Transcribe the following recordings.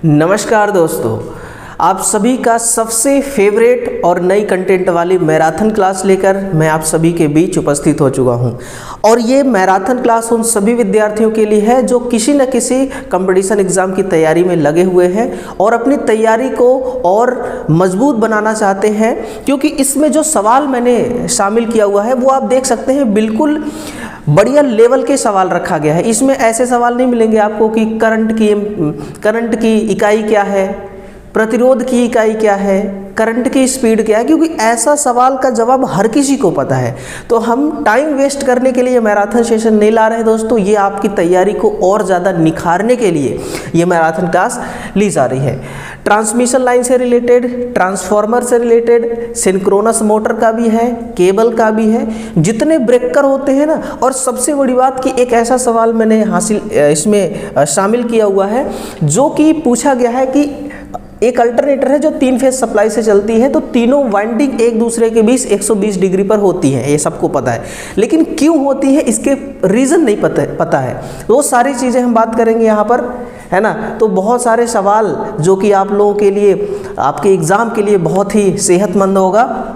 नमस्कार दोस्तों, आप सभी का सबसे फेवरेट और नई कंटेंट वाली मैराथन क्लास लेकर मैं आप सभी के बीच उपस्थित हो चुका हूं। और ये मैराथन क्लास उन सभी विद्यार्थियों के लिए है जो किसी न किसी कंपटीशन एग्ज़ाम की तैयारी में लगे हुए हैं और अपनी तैयारी को और मजबूत बनाना चाहते हैं, क्योंकि इसमें जो सवाल मैंने शामिल किया हुआ है वो आप देख सकते हैं, बिल्कुल बढ़िया लेवल के सवाल रखा गया है। इसमें ऐसे सवाल नहीं मिलेंगे आपको कि करंट की इकाई क्या है, प्रतिरोध की इकाई क्या है, करंट की स्पीड क्या है, क्योंकि ऐसा सवाल का जवाब हर किसी को पता है। तो हम टाइम वेस्ट करने के लिए मैराथन सेशन नहीं ला रहे हैं दोस्तों, ये आपकी तैयारी को और ज़्यादा निखारने के लिए ये मैराथन क्लास ली जा रही है। ट्रांसमिशन लाइन से रिलेटेड, ट्रांसफार्मर से रिलेटेड, सिंक्रोनस मोटर का भी है, केबल का भी है, जितने ब्रेकर होते हैं ना। और सबसे बड़ी बात कि एक ऐसा सवाल मैंने इसमें शामिल किया हुआ है जो कि पूछा गया है कि एक अल्टरनेटर है जो 3 फेज सप्लाई से चलती है, तो तीनों वाइंडिंग एक दूसरे के बीच 120 डिग्री पर होती है, ये सबको पता है, लेकिन क्यों होती है इसके रीज़न नहीं पता है। वो सारी चीज़ें हम बात करेंगे यहाँ पर, है ना। तो बहुत सारे सवाल जो कि आप लोगों के लिए, आपके एग्ज़ाम के लिए बहुत ही सेहतमंद होगा।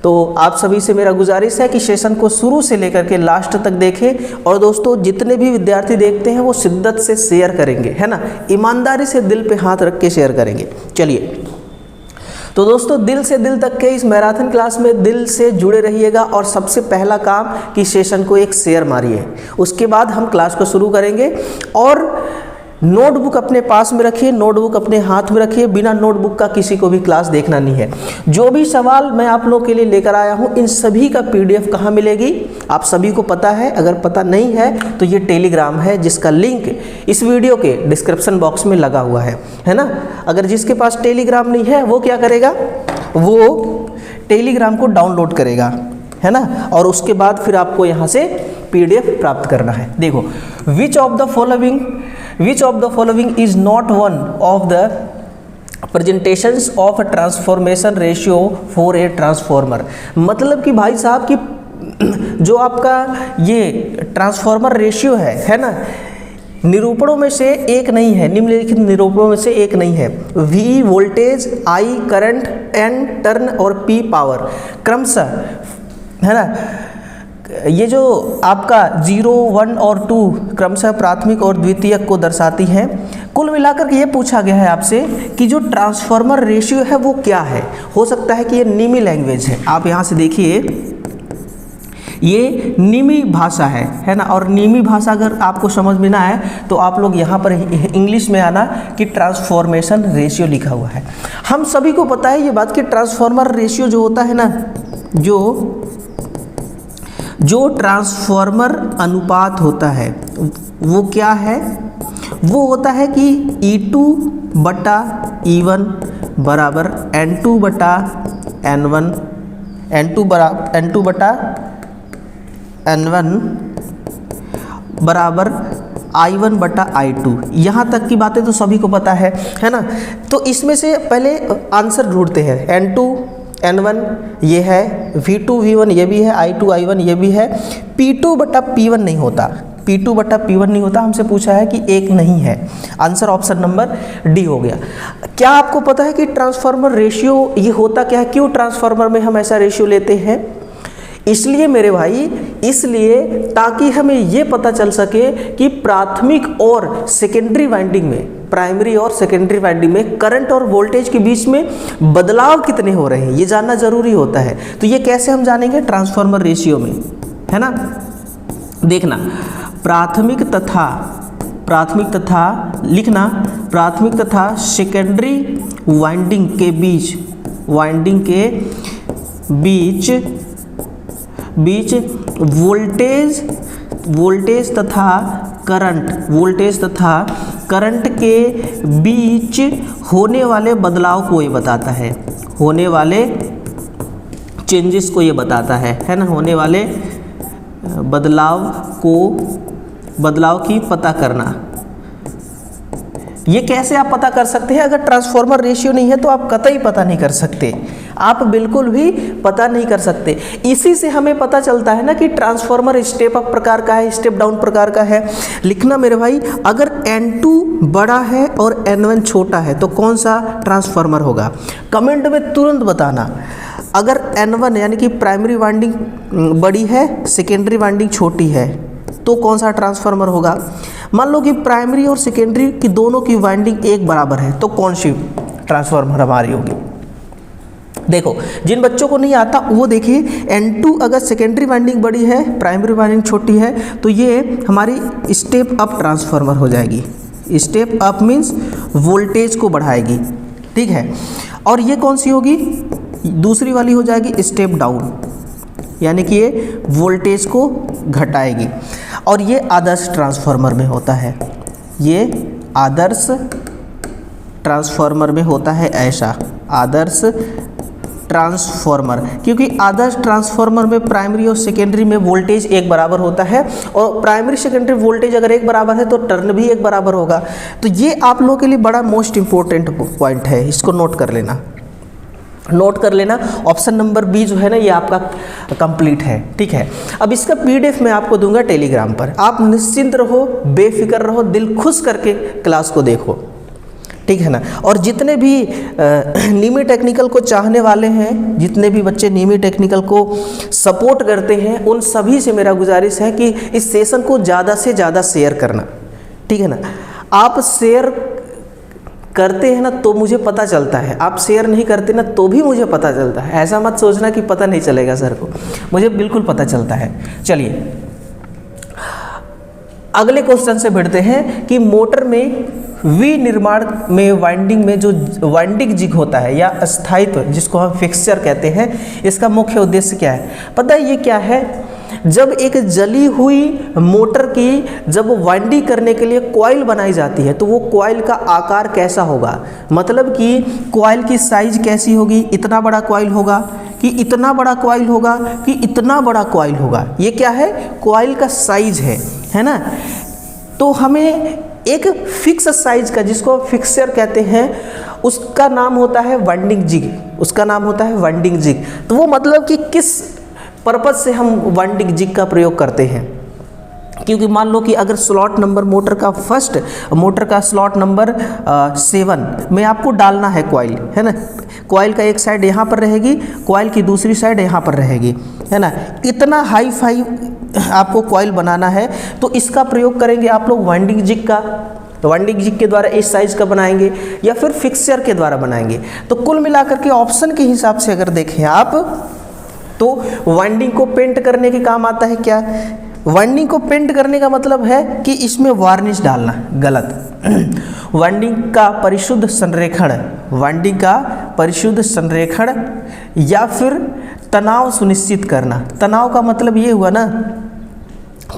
तो आप सभी से मेरा गुजारिश है कि सेशन को शुरू से लेकर के लास्ट तक देखें। और दोस्तों, जितने भी विद्यार्थी देखते हैं वो शिद्दत से शेयर करेंगे, है ना, ईमानदारी से दिल पे हाथ रख के शेयर करेंगे। चलिए, तो दोस्तों, दिल से दिल तक के इस मैराथन क्लास में दिल से जुड़े रहिएगा। और सबसे पहला काम कि सेशन को एक शेयर मारिए, उसके बाद हम क्लास को शुरू करेंगे। और नोटबुक अपने पास में रखिए, नोटबुक अपने हाथ में रखिए, बिना नोटबुक का किसी को भी क्लास देखना नहीं है। जो भी सवाल मैं आप लोगों के लिए लेकर आया हूं, इन सभी का PDF कहाँ मिलेगी आप सभी को पता है। अगर पता नहीं है तो ये टेलीग्राम है जिसका लिंक इस वीडियो के डिस्क्रिप्शन बॉक्स में लगा हुआ है ना। अगर जिसके पास टेलीग्राम नहीं है वो क्या करेगा, वो टेलीग्राम को डाउनलोड करेगा, है ना। और उसके बाद फिर आपको यहाँ से PDF प्राप्त करना है। देखो, which of the following is not one of the presentations of a transformation ratio for a transformer. मतलब कि भाई साहब कि जो आपका ये ट्रांसफॉर्मर रेशियो है ना, निरूपणों में से एक नहीं है, निम्नलिखित निरूपणों में से एक नहीं है। V voltage, I current, N turn और P पावर क्रमशः, है ना। ये जो आपका 0, 1 और 2 क्रमशः प्राथमिक और द्वितीयक को दर्शाती हैं। कुल मिलाकर के ये पूछा गया है आपसे कि जो ट्रांसफार्मर रेशियो है वो क्या है। हो सकता है कि ये नीमी लैंग्वेज है, आप यहाँ से देखिए, ये नीमी भाषा है ना। और नीमी भाषा अगर आपको समझ में ना आए तो आप लोग यहाँ पर इंग्लिश में आना कि ट्रांसफॉर्मेशन रेशियो लिखा हुआ है। हम सभी को पता है ये बात कि ट्रांसफॉर्मर रेशियो जो होता है ना, जो ट्रांसफॉर्मर अनुपात होता है वो क्या है, वो होता है कि E2/E1 बराबर N2/N1, N2/N1 बराबर I1/I2। यहाँ तक की बातें तो सभी को पता है ना। तो इसमें से पहले आंसर ढूंढते हैं। N2 N1 ये है, V2 V1 ये भी है, I2 I1 ये भी है। P2/P1 नहीं होता, P2/P1 नहीं होता। हमसे पूछा है कि एक नहीं है, आंसर ऑप्शन नंबर D हो गया। क्या आपको पता है कि ट्रांसफार्मर रेशियो ये होता क्या है, क्यों ट्रांसफार्मर में हम ऐसा रेशियो लेते हैं? इसलिए मेरे भाई, इसलिए ताकि हमें ये पता चल सके कि प्राथमिक और सेकेंडरी वाइंडिंग में, प्राइमरी और सेकेंडरी वाइंडिंग में करंट और वोल्टेज के बीच में बदलाव कितने हो रहे हैं, ये जानना जरूरी होता है। तो ये कैसे हम जानेंगे? ट्रांसफार्मर रेशियो में, है ना। देखना, प्राथमिक तथा सेकेंडरी वाइंडिंग के बीच वोल्टेज तथा करंट के बीच होने वाले बदलाव को ये बताता है, होने वाले चेंजेस को ये बताता है ना। होने वाले बदलाव की पता करना। ये कैसे आप पता कर सकते हैं? अगर ट्रांसफार्मर रेशियो नहीं है तो आप कतई पता नहीं कर सकते। आप बिल्कुल भी पता नहीं कर सकते। इसी से हमें पता चलता है ना कि ट्रांसफार्मर स्टेप अप प्रकार का है, स्टेप डाउन प्रकार का है। लिखना मेरे भाई, अगर N2 बड़ा है और N1 छोटा है तो कौन सा ट्रांसफार्मर होगा? कमेंट में तुरंत बताना। अगर N1 यानी कि प्राइमरी वाइंडिंग बड़ी है, सेकेंडरी वाइंडिंग छोटी है, तो कौन सा ट्रांसफार्मर होगा? मान लो कि प्राइमरी और सेकेंडरी की दोनों की वाइंडिंग एक बराबर है, तो कौन सी ट्रांसफार्मर हमारी होगी? देखो, जिन बच्चों को नहीं आता वो देखिए, N2 अगर सेकेंडरी वाइंडिंग बड़ी है, प्राइमरी वाइंडिंग छोटी है, तो ये हमारी स्टेप अप ट्रांसफार्मर हो जाएगी। स्टेप अप मीन्स वोल्टेज को बढ़ाएगी, ठीक है। और ये कौन सी होगी? दूसरी वाली हो जाएगी स्टेप डाउन, यानी कि ये वोल्टेज को घटाएगी। और ये आदर्श ट्रांसफार्मर में होता है, ये आदर्श ट्रांसफार्मर में होता है ऐसा, आदर्श ट्रांसफार्मर, क्योंकि आदर्श ट्रांसफार्मर में प्राइमरी और सेकेंडरी में वोल्टेज एक बराबर होता है, और प्राइमरी सेकेंडरी वोल्टेज अगर एक बराबर है तो टर्न भी एक बराबर होगा। तो ये आप लोगों के लिए बड़ा मोस्ट इंपॉर्टेंट पॉइंट है, इसको नोट कर लेना, नोट कर लेना। ऑप्शन नंबर बी जो है ना, ये आपका कंप्लीट है, ठीक है। अब इसका PDF मैं आपको दूंगा टेलीग्राम पर, आप निश्चिंत रहो, बेफिक्र रहो, दिल खुश करके क्लास को देखो, ठीक है ना। और जितने भी नीमी टेक्निकल को चाहने वाले हैं, जितने भी बच्चे नीमी टेक्निकल को सपोर्ट करते हैं, उन सभी से मेरा गुजारिश है कि इस सेशन को ज़्यादा से ज़्यादा शेयर करना, ठीक है ना। आप शेयर करते हैं ना तो मुझे पता चलता है, आप शेयर नहीं करते ना तो भी मुझे पता चलता है। ऐसा मत सोचना कि पता नहीं चलेगा सर को, मुझे बिल्कुल पता चलता है। चलिए अगले क्वेश्चन से बढ़ते हैं कि मोटर में विनिर्माण में वाइंडिंग में जो वाइंडिंग जिग होता है या स्थायित्व, जिसको हम फिक्सचर कहते हैं, इसका मुख्य उद्देश्य क्या है? पता है ये क्या है? जब एक जली हुई मोटर की जब वाइंडिंग करने के लिए कॉइल बनाई जाती है तो वो कॉइल का आकार कैसा होगा? मतलब कि कॉइल की साइज कैसी होगी? इतना बड़ा कॉइल होगा कि इतना बड़ा कॉइल होगा कि इतना बड़ा कॉइल होगा? ये क्या है? कॉइल का साइज है ना। तो हमें एक फिक्स साइज का, जिसको फिक्सचर कहते हैं, उसका नाम होता है वाइंडिंग जिग, उसका नाम होता है वाइंडिंग जिग। तो वो मतलब कि किस पर्पज से हम वाइंडिंग जिग का प्रयोग करते हैं, क्योंकि मान लो कि अगर स्लॉट नंबर मोटर का स्लॉट नंबर 7 में आपको डालना है कॉइल, है ना। कॉइल का एक साइड यहाँ पर रहेगी, कॉइल की दूसरी साइड यहाँ पर रहेगी, है ना। इतना हाई फाई आपको कॉइल बनाना है, तो इसका प्रयोग करेंगे आप लोग वाइंडिंग जिग का। वाइंडिंग जिग के द्वारा इस साइज का बनाएंगे या फिर फिक्सचर के द्वारा बनाएंगे। तो कुल मिलाकर के ऑप्शन के हिसाब से अगर देखें आप, तो वाइंडिंग को पेंट करने के काम आता है क्या? वाइंडिंग को पेंट करने का मतलब है कि इसमें वार्निश डालना, गलत। वाइंडिंग का परिशुद्ध संरेखण, वाइंडिंग का परिशुद्ध संरेखण या फिर तनाव सुनिश्चित करना। तनाव का मतलब ये हुआ ना,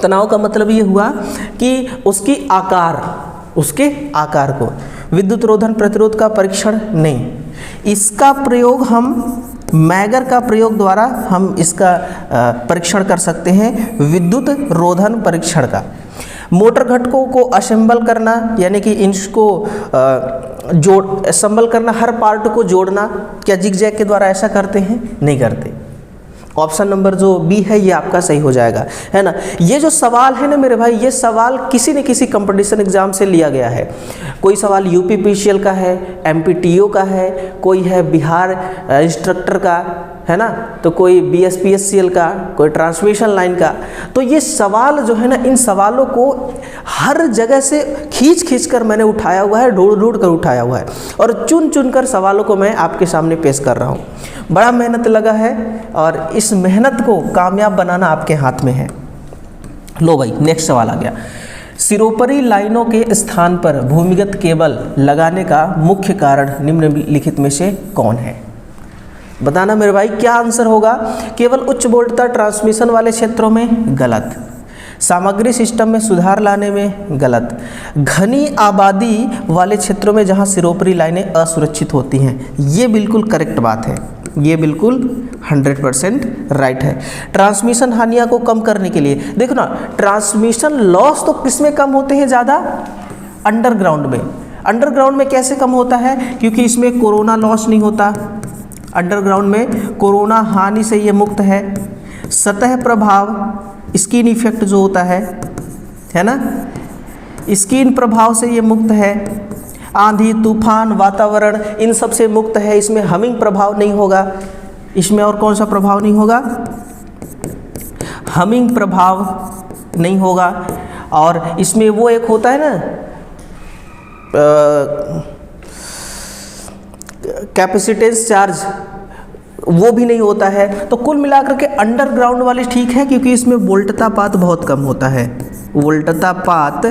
तनाव का मतलब ये हुआ कि उसके आकार को, विद्युत रोधन प्रतिरोध का परीक्षण नहीं, इसका प्रयोग हम मैगर का प्रयोग द्वारा हम इसका परीक्षण कर सकते हैं, विद्युत रोधन परीक्षण का। मोटर घटकों को असेंबल करना, यानी कि इसको असेंबल करना, हर पार्ट को जोड़ना, क्या जिग जैग के द्वारा ऐसा करते हैं? नहीं करते। ऑप्शन नंबर जो बी है ये आपका सही हो जाएगा, है ना। ये जो सवाल है ना मेरे भाई, ये सवाल किसी न किसी कंपटीशन एग्जाम से लिया गया है। कोई सवाल UPPCL का है, MPTO का है, कोई है बिहार इंस्ट्रक्टर का, है ना, तो कोई BSPSCL का, कोई ट्रांसमिशन लाइन का। तो ये सवाल जो है ना, इन सवालों को हर जगह से खींच कर मैंने उठाया हुआ है, ढूंढ कर उठाया हुआ है, और चुन कर सवालों को मैं आपके सामने पेश कर रहा हूँ। बड़ा मेहनत लगा है और इस मेहनत को कामयाब बनाना आपके हाथ में है। लो भाई, नेक्स्ट सवाल आ गया। सिरोपरी लाइनों के स्थान पर भूमिगत केबल लगाने का मुख्य कारण निम्नलिखित में से कौन है? बताना मेरे भाई, क्या आंसर होगा? केवल उच्च वोल्टता ट्रांसमिशन वाले क्षेत्रों में, गलत। सामग्री सिस्टम में सुधार लाने में, गलत। घनी आबादी वाले क्षेत्रों में जहां सिरोपरी लाइनें असुरक्षित होती हैं, ये बिल्कुल करेक्ट बात है, ये बिल्कुल 100% राइट है। ट्रांसमिशन हानियों को कम करने के लिए, देखो ना, ट्रांसमिशन लॉस तो किसमें कम होते हैं ज़्यादा? अंडरग्राउंड में। अंडरग्राउंड में कैसे कम होता है? क्योंकि इसमें कोरोना लॉस नहीं होता, अंडरग्राउंड में कोरोना हानि से ये मुक्त है। सतह प्रभाव, स्किन इफेक्ट जो होता है ना, स्किन प्रभाव से ये मुक्त है। आंधी तूफान वातावरण इन सब से मुक्त है। इसमें हमिंग प्रभाव नहीं होगा। इसमें और कौन सा प्रभाव नहीं होगा? हमिंग प्रभाव नहीं होगा। और इसमें वो एक होता है ना कैपेसिटेंस चार्ज, वो भी नहीं होता है। तो कुल मिलाकर के अंडरग्राउंड वाली ठीक है, क्योंकि इसमें वोल्टतापात बहुत कम होता है। वोल्टतापात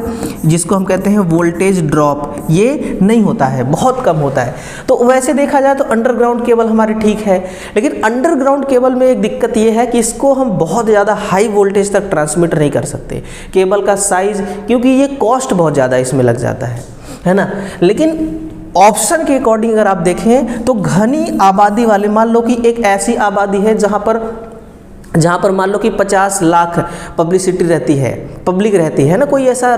जिसको हम कहते हैं वोल्टेज ड्रॉप, ये नहीं होता है, बहुत कम होता है। तो वैसे देखा जाए तो अंडरग्राउंड केबल हमारे ठीक है, लेकिन अंडरग्राउंड केबल में एक दिक्कत ये है कि इसको हम बहुत ज़्यादा हाई वोल्टेज तक ट्रांसमिट नहीं कर सकते। केबल का साइज़, क्योंकि ये कॉस्ट बहुत ज़्यादा इसमें लग जाता है ना। लेकिन ऑप्शन के अकॉर्डिंग अगर आप देखें तो घनी आबादी वाले, मान लो कि एक ऐसी आबादी है जहाँ पर मान लो कि 50 लाख पब्लिसिटी रहती है, पब्लिक रहती है ना, कोई ऐसा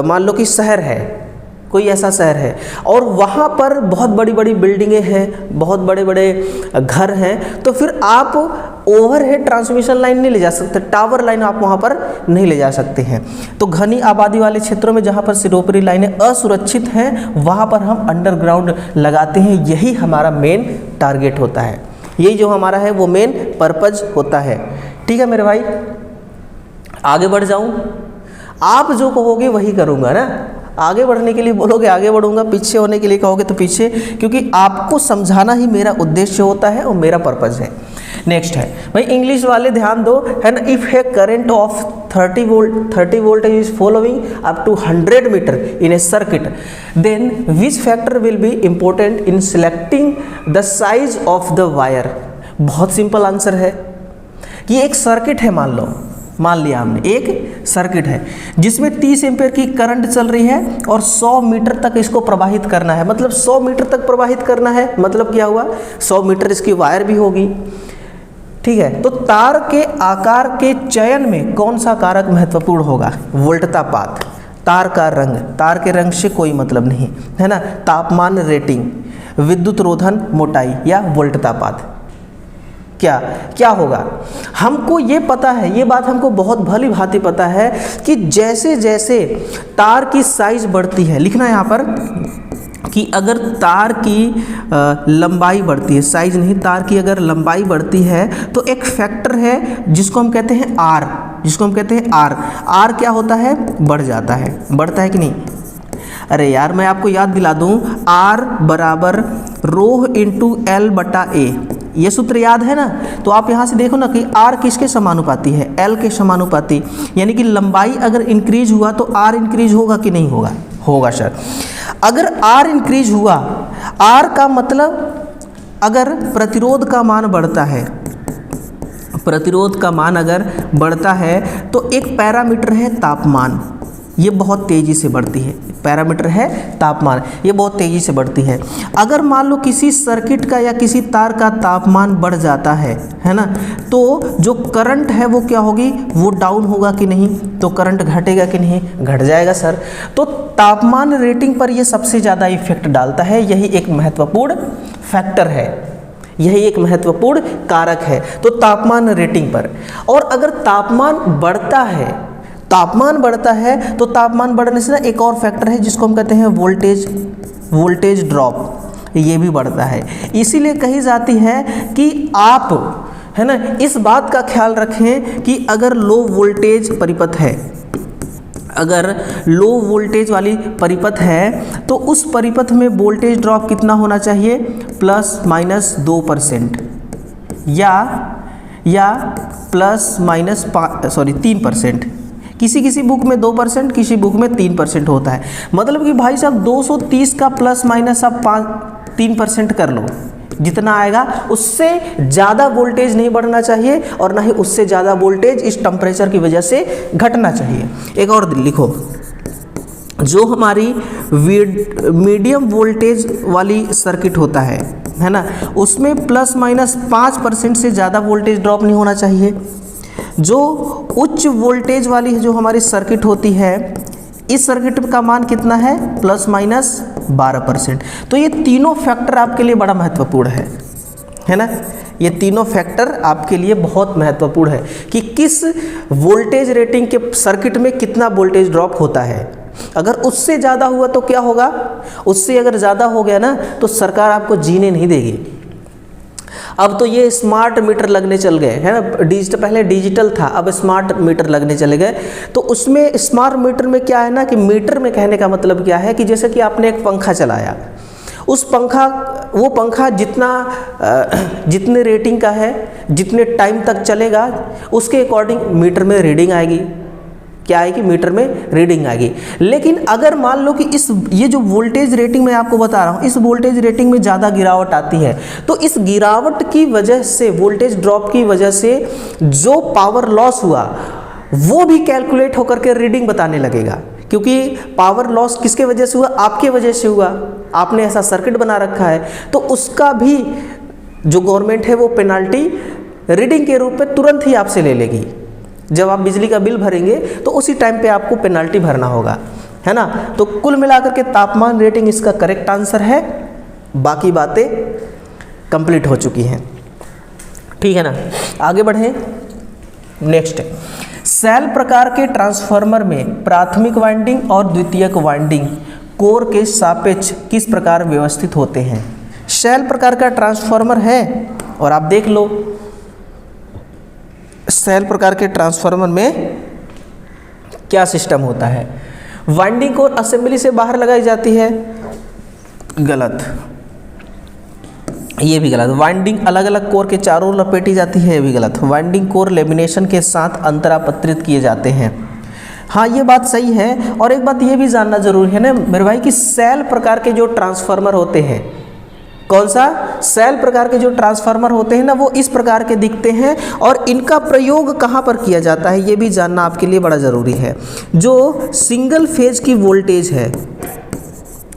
मान लो कि शहर है, कोई ऐसा शहर है और वहाँ पर बहुत बड़ी बड़ी बिल्डिंगें हैं, बहुत बड़े बड़े घर हैं, तो फिर आप ओवरहेड ट्रांसमिशन लाइन नहीं ले जा सकते, टावर लाइन आप वहाँ पर नहीं ले जा सकते हैं। तो घनी आबादी वाले क्षेत्रों में जहाँ पर सिरोपरी लाइनें असुरक्षित हैं, वहाँ पर हम अंडरग्राउंड लगाते हैं। यही हमारा मेन टारगेट होता है, यही जो हमारा है वो मेन पर्पज होता है। ठीक है मेरे भाई, आगे बढ़ जाऊँ? आप जो कहोगे वही करूँगा ना। आगे बढ़ने के लिए बोलोगे आगे बढ़ूंगा, पीछे होने के लिए कहोगे तो पीछे, क्योंकि आपको समझाना ही मेरा उद्देश्य होता है और मेरा पर्पज़ है। नेक्स्ट है भाई, इंग्लिश वाले ध्यान दो, है ना। If a current of 30 volt is following up to 100 metre in a circuit, then which factor will be important in selecting the size of the wire. बहुत सिंपल आंसर है कि एक सर्किट है, मान लिया हमने एक सर्किट है जिसमें 30 एम्पीयर की करंट चल रही है और 100 मीटर तक इसको प्रवाहित करना है। मतलब 100 मीटर तक प्रवाहित करना है, मतलब क्या हुआ, 100 मीटर इसकी वायर भी होगी। ठीक है, तो तार के आकार के चयन में कौन सा कारक महत्वपूर्ण होगा? वोल्टतापात। तार का रंग, तार के रंग से कोई मतलब नहीं, है ना। तापमान रेटिंग, विद्युत रोधन मोटाई या वोल्टतापात, क्या होगा? हमको ये पता है, ये बात हमको बहुत भली भांति पता है कि जैसे जैसे तार की साइज बढ़ती है, लिखना यहाँ पर कि अगर तार की लंबाई बढ़ती है, साइज नहीं, तार की अगर लंबाई बढ़ती है तो एक फैक्टर है जिसको हम कहते हैं आर, आर क्या होता है? बढ़ जाता है, बढ़ता है कि नहीं? अरे यार मैं आपको याद दिला दूं, R बराबर रो इंटू एल बटा ए, ये सूत्र याद है ना। तो आप यहाँ से देखो ना कि R किसके समानुपाती है? L के समानुपाती, यानी कि लंबाई अगर इंक्रीज हुआ तो R इंक्रीज होगा कि नहीं होगा? होगा सर। अगर R इंक्रीज हुआ, R का मतलब अगर प्रतिरोध का मान बढ़ता है, प्रतिरोध का मान अगर बढ़ता है तो एक पैरामीटर है तापमान, ये बहुत तेज़ी से बढ़ती है। पैरामीटर है तापमान, ये बहुत तेज़ी से बढ़ती है। अगर मान लो किसी सर्किट का या किसी तार का तापमान बढ़ जाता है ना, तो जो करंट है वो क्या होगी? वो डाउन होगा कि नहीं? तो करंट घटेगा कि नहीं? घट जाएगा सर। तो तापमान रेटिंग पर ये सबसे ज़्यादा इफेक्ट डालता है, यही एक महत्वपूर्ण फैक्टर है, यही एक महत्वपूर्ण कारक है। तो तापमान रेटिंग पर, और अगर तापमान बढ़ता है तो तापमान बढ़ने से ना एक और फैक्टर है जिसको हम कहते हैं वोल्टेज ड्रॉप, ये भी बढ़ता है। इसीलिए कही जाती है कि आप, है ना, इस बात का ख्याल रखें कि अगर लो वोल्टेज परिपथ है, अगर लो वोल्टेज वाली परिपथ है तो उस परिपथ में वोल्टेज ड्रॉप कितना होना चाहिए? ±2% या +-3%। किसी बुक में 2%, किसी बुक में 3% होता है। मतलब कि भाई साहब 230 का ± आप 3% कर लो, जितना आएगा उससे ज़्यादा वोल्टेज नहीं बढ़ना चाहिए और ना ही उससे ज़्यादा वोल्टेज इस टेम्परेचर की वजह से घटना चाहिए। एक और लिखो, जो हमारी मीडियम वोल्टेज वाली सर्किट होता है ना, उसमें ±5% से ज़्यादा वोल्टेज ड्रॉप नहीं होना चाहिए। जो उच्च वोल्टेज वाली जो हमारी सर्किट होती है, इस सर्किट का मान कितना है? ±10 12%। तो ये तीनों फैक्टर आपके लिए बड़ा महत्वपूर्ण है ना। ये तीनों फैक्टर आपके लिए बहुत महत्वपूर्ण है कि किस वोल्टेज रेटिंग के सर्किट में कितना वोल्टेज ड्रॉप होता है। अगर उससे ज़्यादा हुआ तो क्या होगा, उससे अगर ज़्यादा हो गया ना तो सरकार आपको जीने नहीं देगी। अब तो ये स्मार्ट मीटर लगने चल गए है ना, डिजिटल, पहले डिजिटल था, अब स्मार्ट मीटर लगने चले गए। तो उसमें स्मार्ट मीटर में क्या है ना कि मीटर में कहने का मतलब क्या है कि जैसे कि आपने एक पंखा चलाया, वो पंखा जितने रेटिंग का है, जितने टाइम तक चलेगा, उसके अकॉर्डिंग मीटर में रीडिंग आएगी। क्या आएगी, मीटर में रीडिंग आएगी। लेकिन अगर मान लो कि ये जो वोल्टेज रेटिंग मैं आपको बता रहा हूँ, इस वोल्टेज रेटिंग में ज़्यादा गिरावट आती है, तो इस गिरावट की वजह से, वोल्टेज ड्रॉप की वजह से जो पावर लॉस हुआ वो भी कैलकुलेट होकर के रीडिंग बताने लगेगा। क्योंकि पावर लॉस किसके वजह से हुआ, आपके वजह से हुआ, आपने ऐसा सर्किट बना रखा है, तो उसका भी जो गवर्नमेंट है वो पेनाल्टी रीडिंग के रूप में तुरंत ही आपसे ले लेगी। जब आप बिजली का बिल भरेंगे तो उसी टाइम पे आपको पेनाल्टी भरना होगा, है ना। तो कुल मिलाकर के तापमान रेटिंग इसका करेक्ट आंसर है। बाकी बातें कंप्लीट हो चुकी हैं, ठीक है ना। आगे बढ़ें। नेक्स्ट, सेल प्रकार के ट्रांसफार्मर में प्राथमिक वाइंडिंग और द्वितीयक वाइंडिंग कोर के सापेक्ष किस प्रकार व्यवस्थित होते हैं। सेल प्रकार का ट्रांसफार्मर है और आप देख लो सेल प्रकार के ट्रांसफार्मर में क्या सिस्टम होता है। वाइंडिंग कोर असेंबली से बाहर लगाई जाती है, गलत, ये भी गलत। वाइंडिंग अलग अलग कोर के चारों ओर लपेटी जाती है, ये भी गलत। वाइंडिंग कोर लेमिनेशन के साथ अंतरापत्रित किए जाते हैं, हाँ ये बात सही है। और एक बात ये भी जानना जरूरी है ना मेरे भाई कि सेल प्रकार के जो ट्रांसफार्मर होते हैं, कौन सा, सेल प्रकार के जो ट्रांसफार्मर होते हैं ना, वो इस प्रकार के दिखते हैं। और इनका प्रयोग कहाँ पर किया जाता है ये भी जानना आपके लिए बड़ा ज़रूरी है। जो सिंगल फेज की वोल्टेज है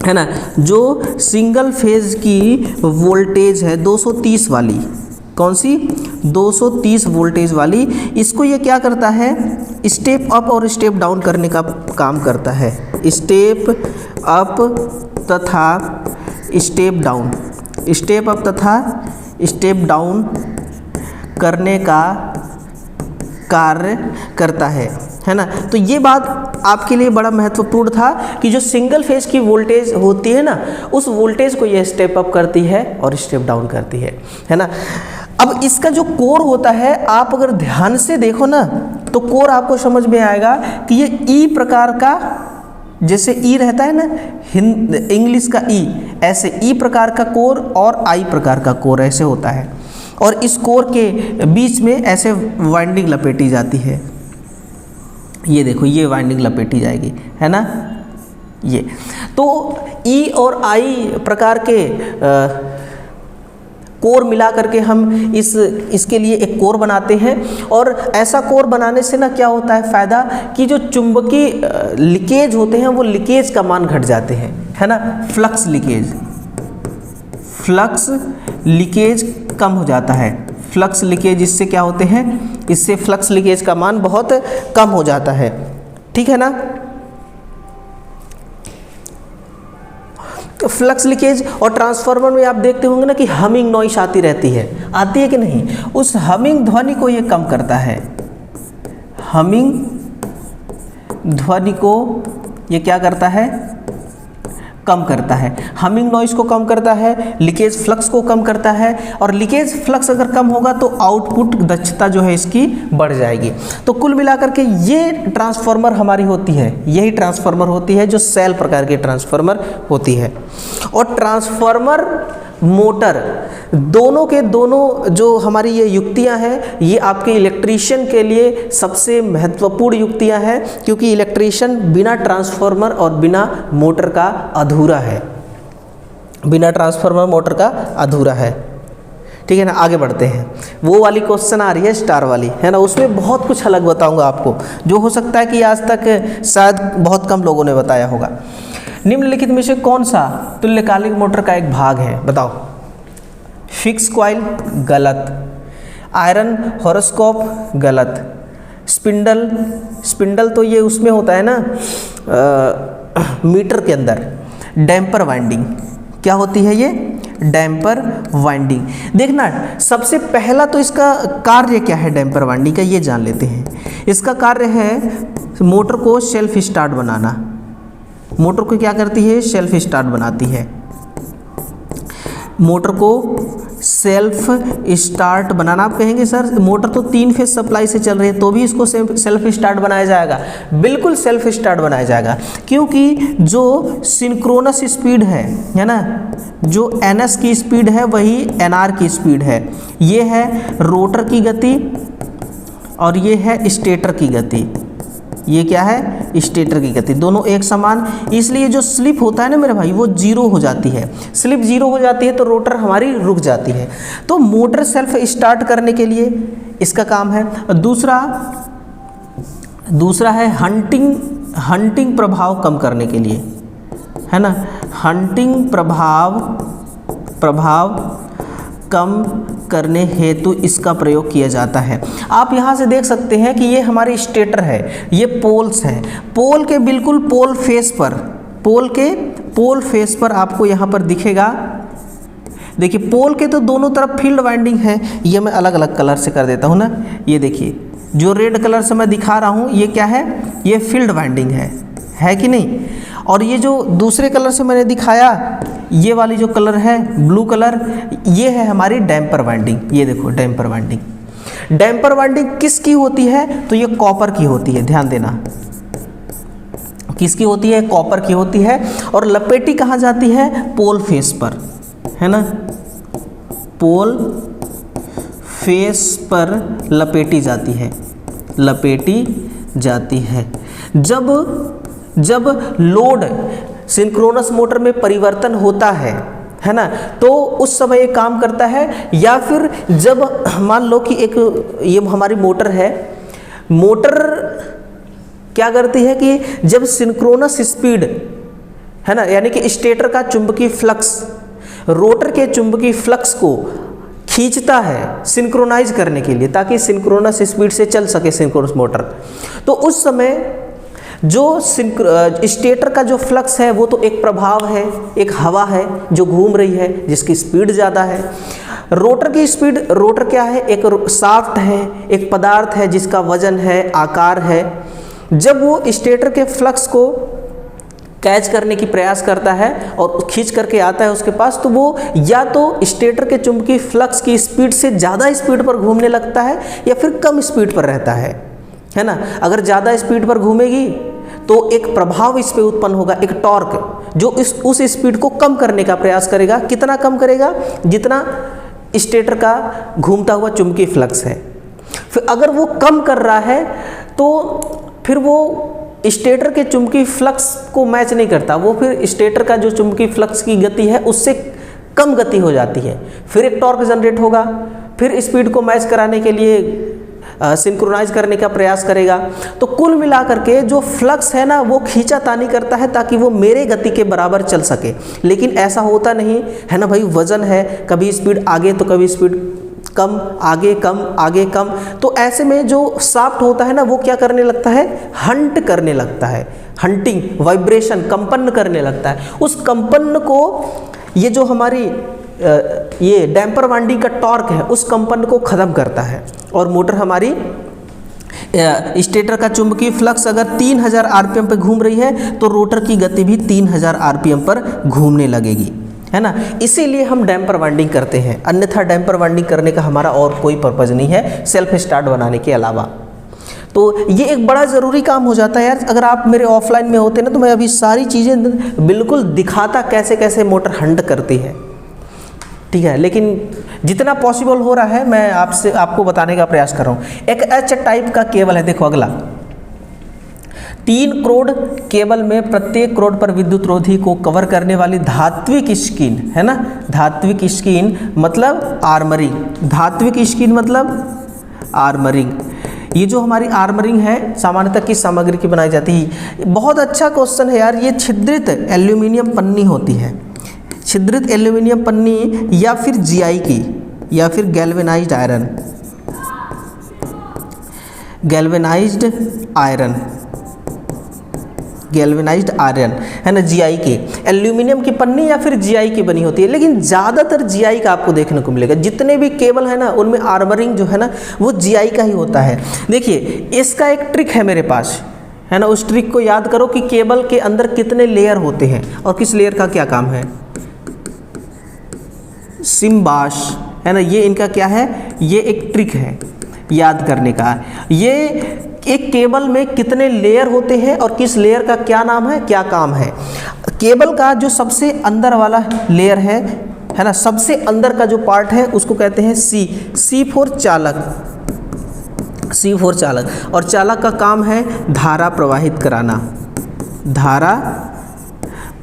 ना, जो सिंगल फेज की वोल्टेज है 230 वाली, कौन सी, 230 वोल्टेज वाली, इसको ये क्या करता है, स्टेप अप और स्टेप डाउन करने का काम करता है। स्टेप अप तथा स्टेप डाउन, स्टेप अप तथा स्टेप डाउन करने का कार्य करता है ना। तो ये बात आपके लिए बड़ा महत्वपूर्ण था कि जो सिंगल फेज की वोल्टेज होती है ना, उस वोल्टेज को ये स्टेप अप करती है और स्टेप डाउन करती है ना। अब इसका जो कोर होता है, आप अगर ध्यान से देखो ना तो कोर आपको समझ में आएगा कि ये ई प्रकार का, जैसे ई रहता है ना इंग्लिश का ई, ऐसे ई प्रकार का कोर और आई प्रकार का कोर ऐसे होता है। और इस कोर के बीच में ऐसे वाइंडिंग लपेटी जाती है, ये देखो ये वाइंडिंग लपेटी जाएगी, है ना। ये तो ई और आई प्रकार के कोर मिला करके हम इसके लिए एक कोर बनाते हैं। और ऐसा कोर बनाने से ना क्या होता है फ़ायदा कि जो चुंबकीय लीकेज होते हैं वो लीकेज का मान घट जाते हैं, है ना। फ्लक्स लीकेज कम हो जाता है। फ्लक्स लीकेज इससे क्या होते हैं, इससे फ्लक्स लीकेज का मान बहुत कम हो जाता है, ठीक है ना। फ्लक्स लीकेज और ट्रांसफार्मर में आप देखते होंगे ना कि हमिंग नॉइस आती रहती है, आती है कि नहीं, उस हमिंग ध्वनि को ये कम करता है। हमिंग ध्वनि को ये क्या करता है, कम करता है। हमिंग नॉइस को कम करता है, लीकेज फ्लक्स को कम करता है। और लीकेज फ्लक्स अगर कम होगा तो आउटपुट दक्षता जो है इसकी बढ़ जाएगी। तो कुल मिलाकर के ये ट्रांसफार्मर हमारी होती है, यही ट्रांसफार्मर होती है जो सेल प्रकार की ट्रांसफार्मर होती है। और ट्रांसफार्मर मोटर दोनों के दोनों जो हमारी ये युक्तियां हैं, ये आपके इलेक्ट्रीशियन के लिए सबसे महत्वपूर्ण युक्तियां हैं, क्योंकि इलेक्ट्रीशियन बिना ट्रांसफार्मर और बिना मोटर का अधूरा है, बिना ट्रांसफार्मर मोटर का अधूरा है, ठीक है ना। आगे बढ़ते हैं। वो वाली क्वेश्चन आ रही है स्टार वाली, है ना, उसमें बहुत कुछ अलग बताऊंगा आपको, जो हो सकता है कि आज तक शायद बहुत कम लोगों ने बताया होगा। निम्नलिखित में से कौन सा तुल्यकालिक मोटर का एक भाग है, बताओ। फिक्स कॉइल, गलत। आयरन हॉरोस्कोप, गलत। स्पिंडल तो ये उसमें होता है ना मीटर के अंदर, डैम्पर वाइंडिंग। क्या होती है ये? Damper winding. देखना सबसे पहला तो इसका कार्य क्या है डैम्पर वाइंडिंग का, ये जान लेते हैं। इसका कार्य है मोटर को सेल्फ स्टार्ट बनाना। मोटर को क्या करती है? सेल्फ स्टार्ट बनाती है। मोटर को सेल्फ स्टार्ट बनाना। आप कहेंगे सर मोटर तो 3 फेज सप्लाई से चल रही है तो भी इसको सेल्फ स्टार्ट बनाया जाएगा? बिल्कुल सेल्फ स्टार्ट बनाया जाएगा, क्योंकि जो सिंक्रोनस स्पीड है ना, जो NS की स्पीड है वही NR की स्पीड है। ये है रोटर की गति और ये है स्टेटर की गति। ये क्या है? स्टेटर की गति। दोनों एक समान, इसलिए जो स्लिप होता है ना मेरे भाई वो 0 हो जाती है। स्लिप 0 हो जाती है तो रोटर हमारी रुक जाती है। तो मोटर सेल्फ स्टार्ट करने के लिए इसका काम है। दूसरा है हंटिंग प्रभाव कम करने के लिए, है ना। हंटिंग प्रभाव कम करने हेतु इसका प्रयोग किया जाता है। आप यहाँ से देख सकते हैं कि ये हमारे स्टेटर है, ये पोल्स हैं। पोल के बिल्कुल पोल फेस पर आपको यहाँ पर दिखेगा। देखिए पोल के तो दोनों तरफ फील्ड वाइंडिंग है। ये मैं अलग अलग कलर से कर देता हूँ ना। ये देखिए जो रेड कलर से मैं दिखा रहा हूँ ये क्या है? ये फील्ड वाइंडिंग है कि नहीं। और ये जो दूसरे कलर से मैंने दिखाया, ये वाली जो कलर है ब्लू कलर, ये है हमारी डैम्पर वाइंडिंग। ये देखो डैम्पर वाइंडिंग किसकी होती है? तो ये कॉपर की होती है। ध्यान देना, किसकी होती है? कॉपर की होती है। और लपेटी कहाँ जाती है? पोल फेस पर, है ना। पोल फेस पर लपेटी जाती है। जब लोड सिंक्रोनस मोटर में परिवर्तन होता है ना, तो उस समय ये काम करता है। या फिर जब मान लो कि ये हमारी मोटर है, मोटर क्या करती है कि जब सिंक्रोनस स्पीड है ना, यानी कि स्टेटर का चुंबकीय फ्लक्स रोटर के चुंबकीय फ्लक्स को खींचता है सिंक्रोनाइज करने के लिए, ताकि सिंक्रोनस स्पीड से चल सके सिंक्रोनस मोटर। तो उस समय जो स्टेटर का जो फ्लक्स है वो तो एक प्रभाव है, एक हवा है जो घूम रही है, जिसकी स्पीड ज़्यादा है। रोटर की स्पीड, रोटर क्या है? एक शाफ्ट है, एक पदार्थ है जिसका वजन है, आकार है। जब वो स्टेटर के फ्लक्स को कैच करने की प्रयास करता है और खींच करके आता है उसके पास, तो वो या तो स्टेटर के चुंबकीय फ्लक्स की स्पीड से ज़्यादा स्पीड पर घूमने लगता है या फिर कम स्पीड पर रहता है ना। अगर ज़्यादा स्पीड पर घूमेगी तो एक प्रभाव इस पे उत्पन्न होगा, एक टॉर्क, जो उस स्पीड को कम करने का प्रयास करेगा। कितना कम करेगा? जितना स्टेटर का घूमता हुआ चुंबकीय फ्लक्स है। फिर अगर वो कम कर रहा है तो फिर वो स्टेटर के चुंबकीय फ्लक्स को मैच नहीं करता, वो फिर स्टेटर का जो चुंबकीय फ्लक्स की गति है उससे कम गति हो जाती है। फिर एक टॉर्क जनरेट होगा, फिर स्पीड को मैच कराने के लिए सिंक्रोनाइज करने का प्रयास करेगा। तो कुल मिलाकर के जो फ्लक्स है ना वो खींचातानी करता है ताकि वो मेरे गति के बराबर चल सके। लेकिन ऐसा होता नहीं है ना भाई, वजन है, कभी स्पीड आगे तो कभी स्पीड कम, आगे कम, आगे कम। तो ऐसे में जो शाफ्ट होता है ना वो क्या करने लगता है? हंट करने लगता है, हंटिंग, वाइब्रेशन, कंपन करने लगता है। उस कंपन को ये जो हमारी ये डैम्पर वाइंडिंग का टॉर्क है उस कंपन को ख़त्म करता है और मोटर हमारी स्टेटर का चुंबकीय फ्लक्स अगर 3000 आरपीएम पर घूम रही है तो रोटर की गति भी 3000 आरपीएम पर घूमने लगेगी, है ना। इसीलिए हम डैम्पर वाइंडिंग करते हैं, अन्यथा डैम्पर वाइंडिंग करने का हमारा और कोई पर्पज़ नहीं है सेल्फ स्टार्ट बनाने के अलावा। तो ये एक बड़ा ज़रूरी काम हो जाता है यार। अगर आप मेरे ऑफलाइन में होते ना तो मैं अभी सारी चीज़ें बिल्कुल दिखाता कैसे कैसे मोटर हंट करती है, ठीक है। लेकिन जितना पॉसिबल हो रहा है मैं आपको बताने का प्रयास कर रहा हूँ। एक एच टाइप का केबल है, देखो अगला 3 करोड़ केबल में प्रत्येक करोड़ पर विद्युत रोधी को कवर करने वाली धात्विक स्किन, है ना। धात्विक स्किन मतलब आर्मरिंग, धात्विक स्किन मतलब आर्मरिंग। ये जो हमारी आर्मरिंग है सामान्यतः किस सामग्री की बनाई जाती है? बहुत अच्छा क्वेश्चन है यार। ये छिद्रित एल्यूमिनियम पन्नी होती है, छिद्रित एल्यूमिनियम पन्नी या फिर जीआई की या फिर galvanized iron, galvanized iron galvanized iron, है ना, जीआई के, एल्यूमिनियम की पन्नी या फिर जीआई की बनी होती है, लेकिन ज़्यादातर जीआई का आपको देखने को मिलेगा। जितने भी केबल है ना उनमें आर्मरिंग जो है ना वो जीआई का ही होता है। देखिए इसका एक ट्रिक है मेरे पास, है ना, उस ट्रिक को याद करो कि केबल के अंदर कितने लेयर होते हैं और किस लेयर का क्या काम है। सिम्बाश, है ना, ये इनका क्या है, ये एक ट्रिक है याद करने का। ये एक केबल में कितने लेयर होते हैं और किस लेयर का क्या नाम है, क्या काम है। केबल का जो सबसे अंदर वाला लेयर है ना, सबसे अंदर का जो पार्ट है उसको कहते हैं सी फॉर चालक, सी फॉर चालक। और चालक का काम है धारा प्रवाहित कराना, धारा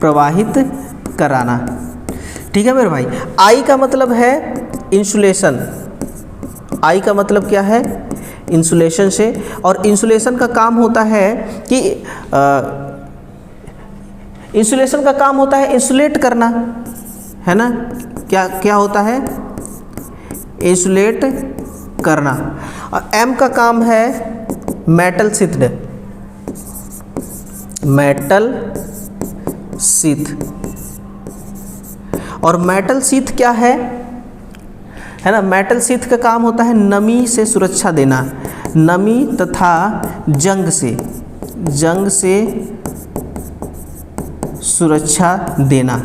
प्रवाहित कराना, ठीक है मेरे भाई। आई का मतलब है इंसुलेशन, आई का मतलब क्या है, इंसुलेशन से। और इंसुलेशन का काम होता है कि इंसुलेशन का काम होता है इंसुलेट करना, है ना, क्या क्या होता है, इंसुलेट करना। और एम का काम है मेटल शीथ, मेटल शीथ। और मेटल शीथ क्या है ना, मेटल शीथ का काम होता है नमी से सुरक्षा देना, नमी तथा जंग से सुरक्षा देना।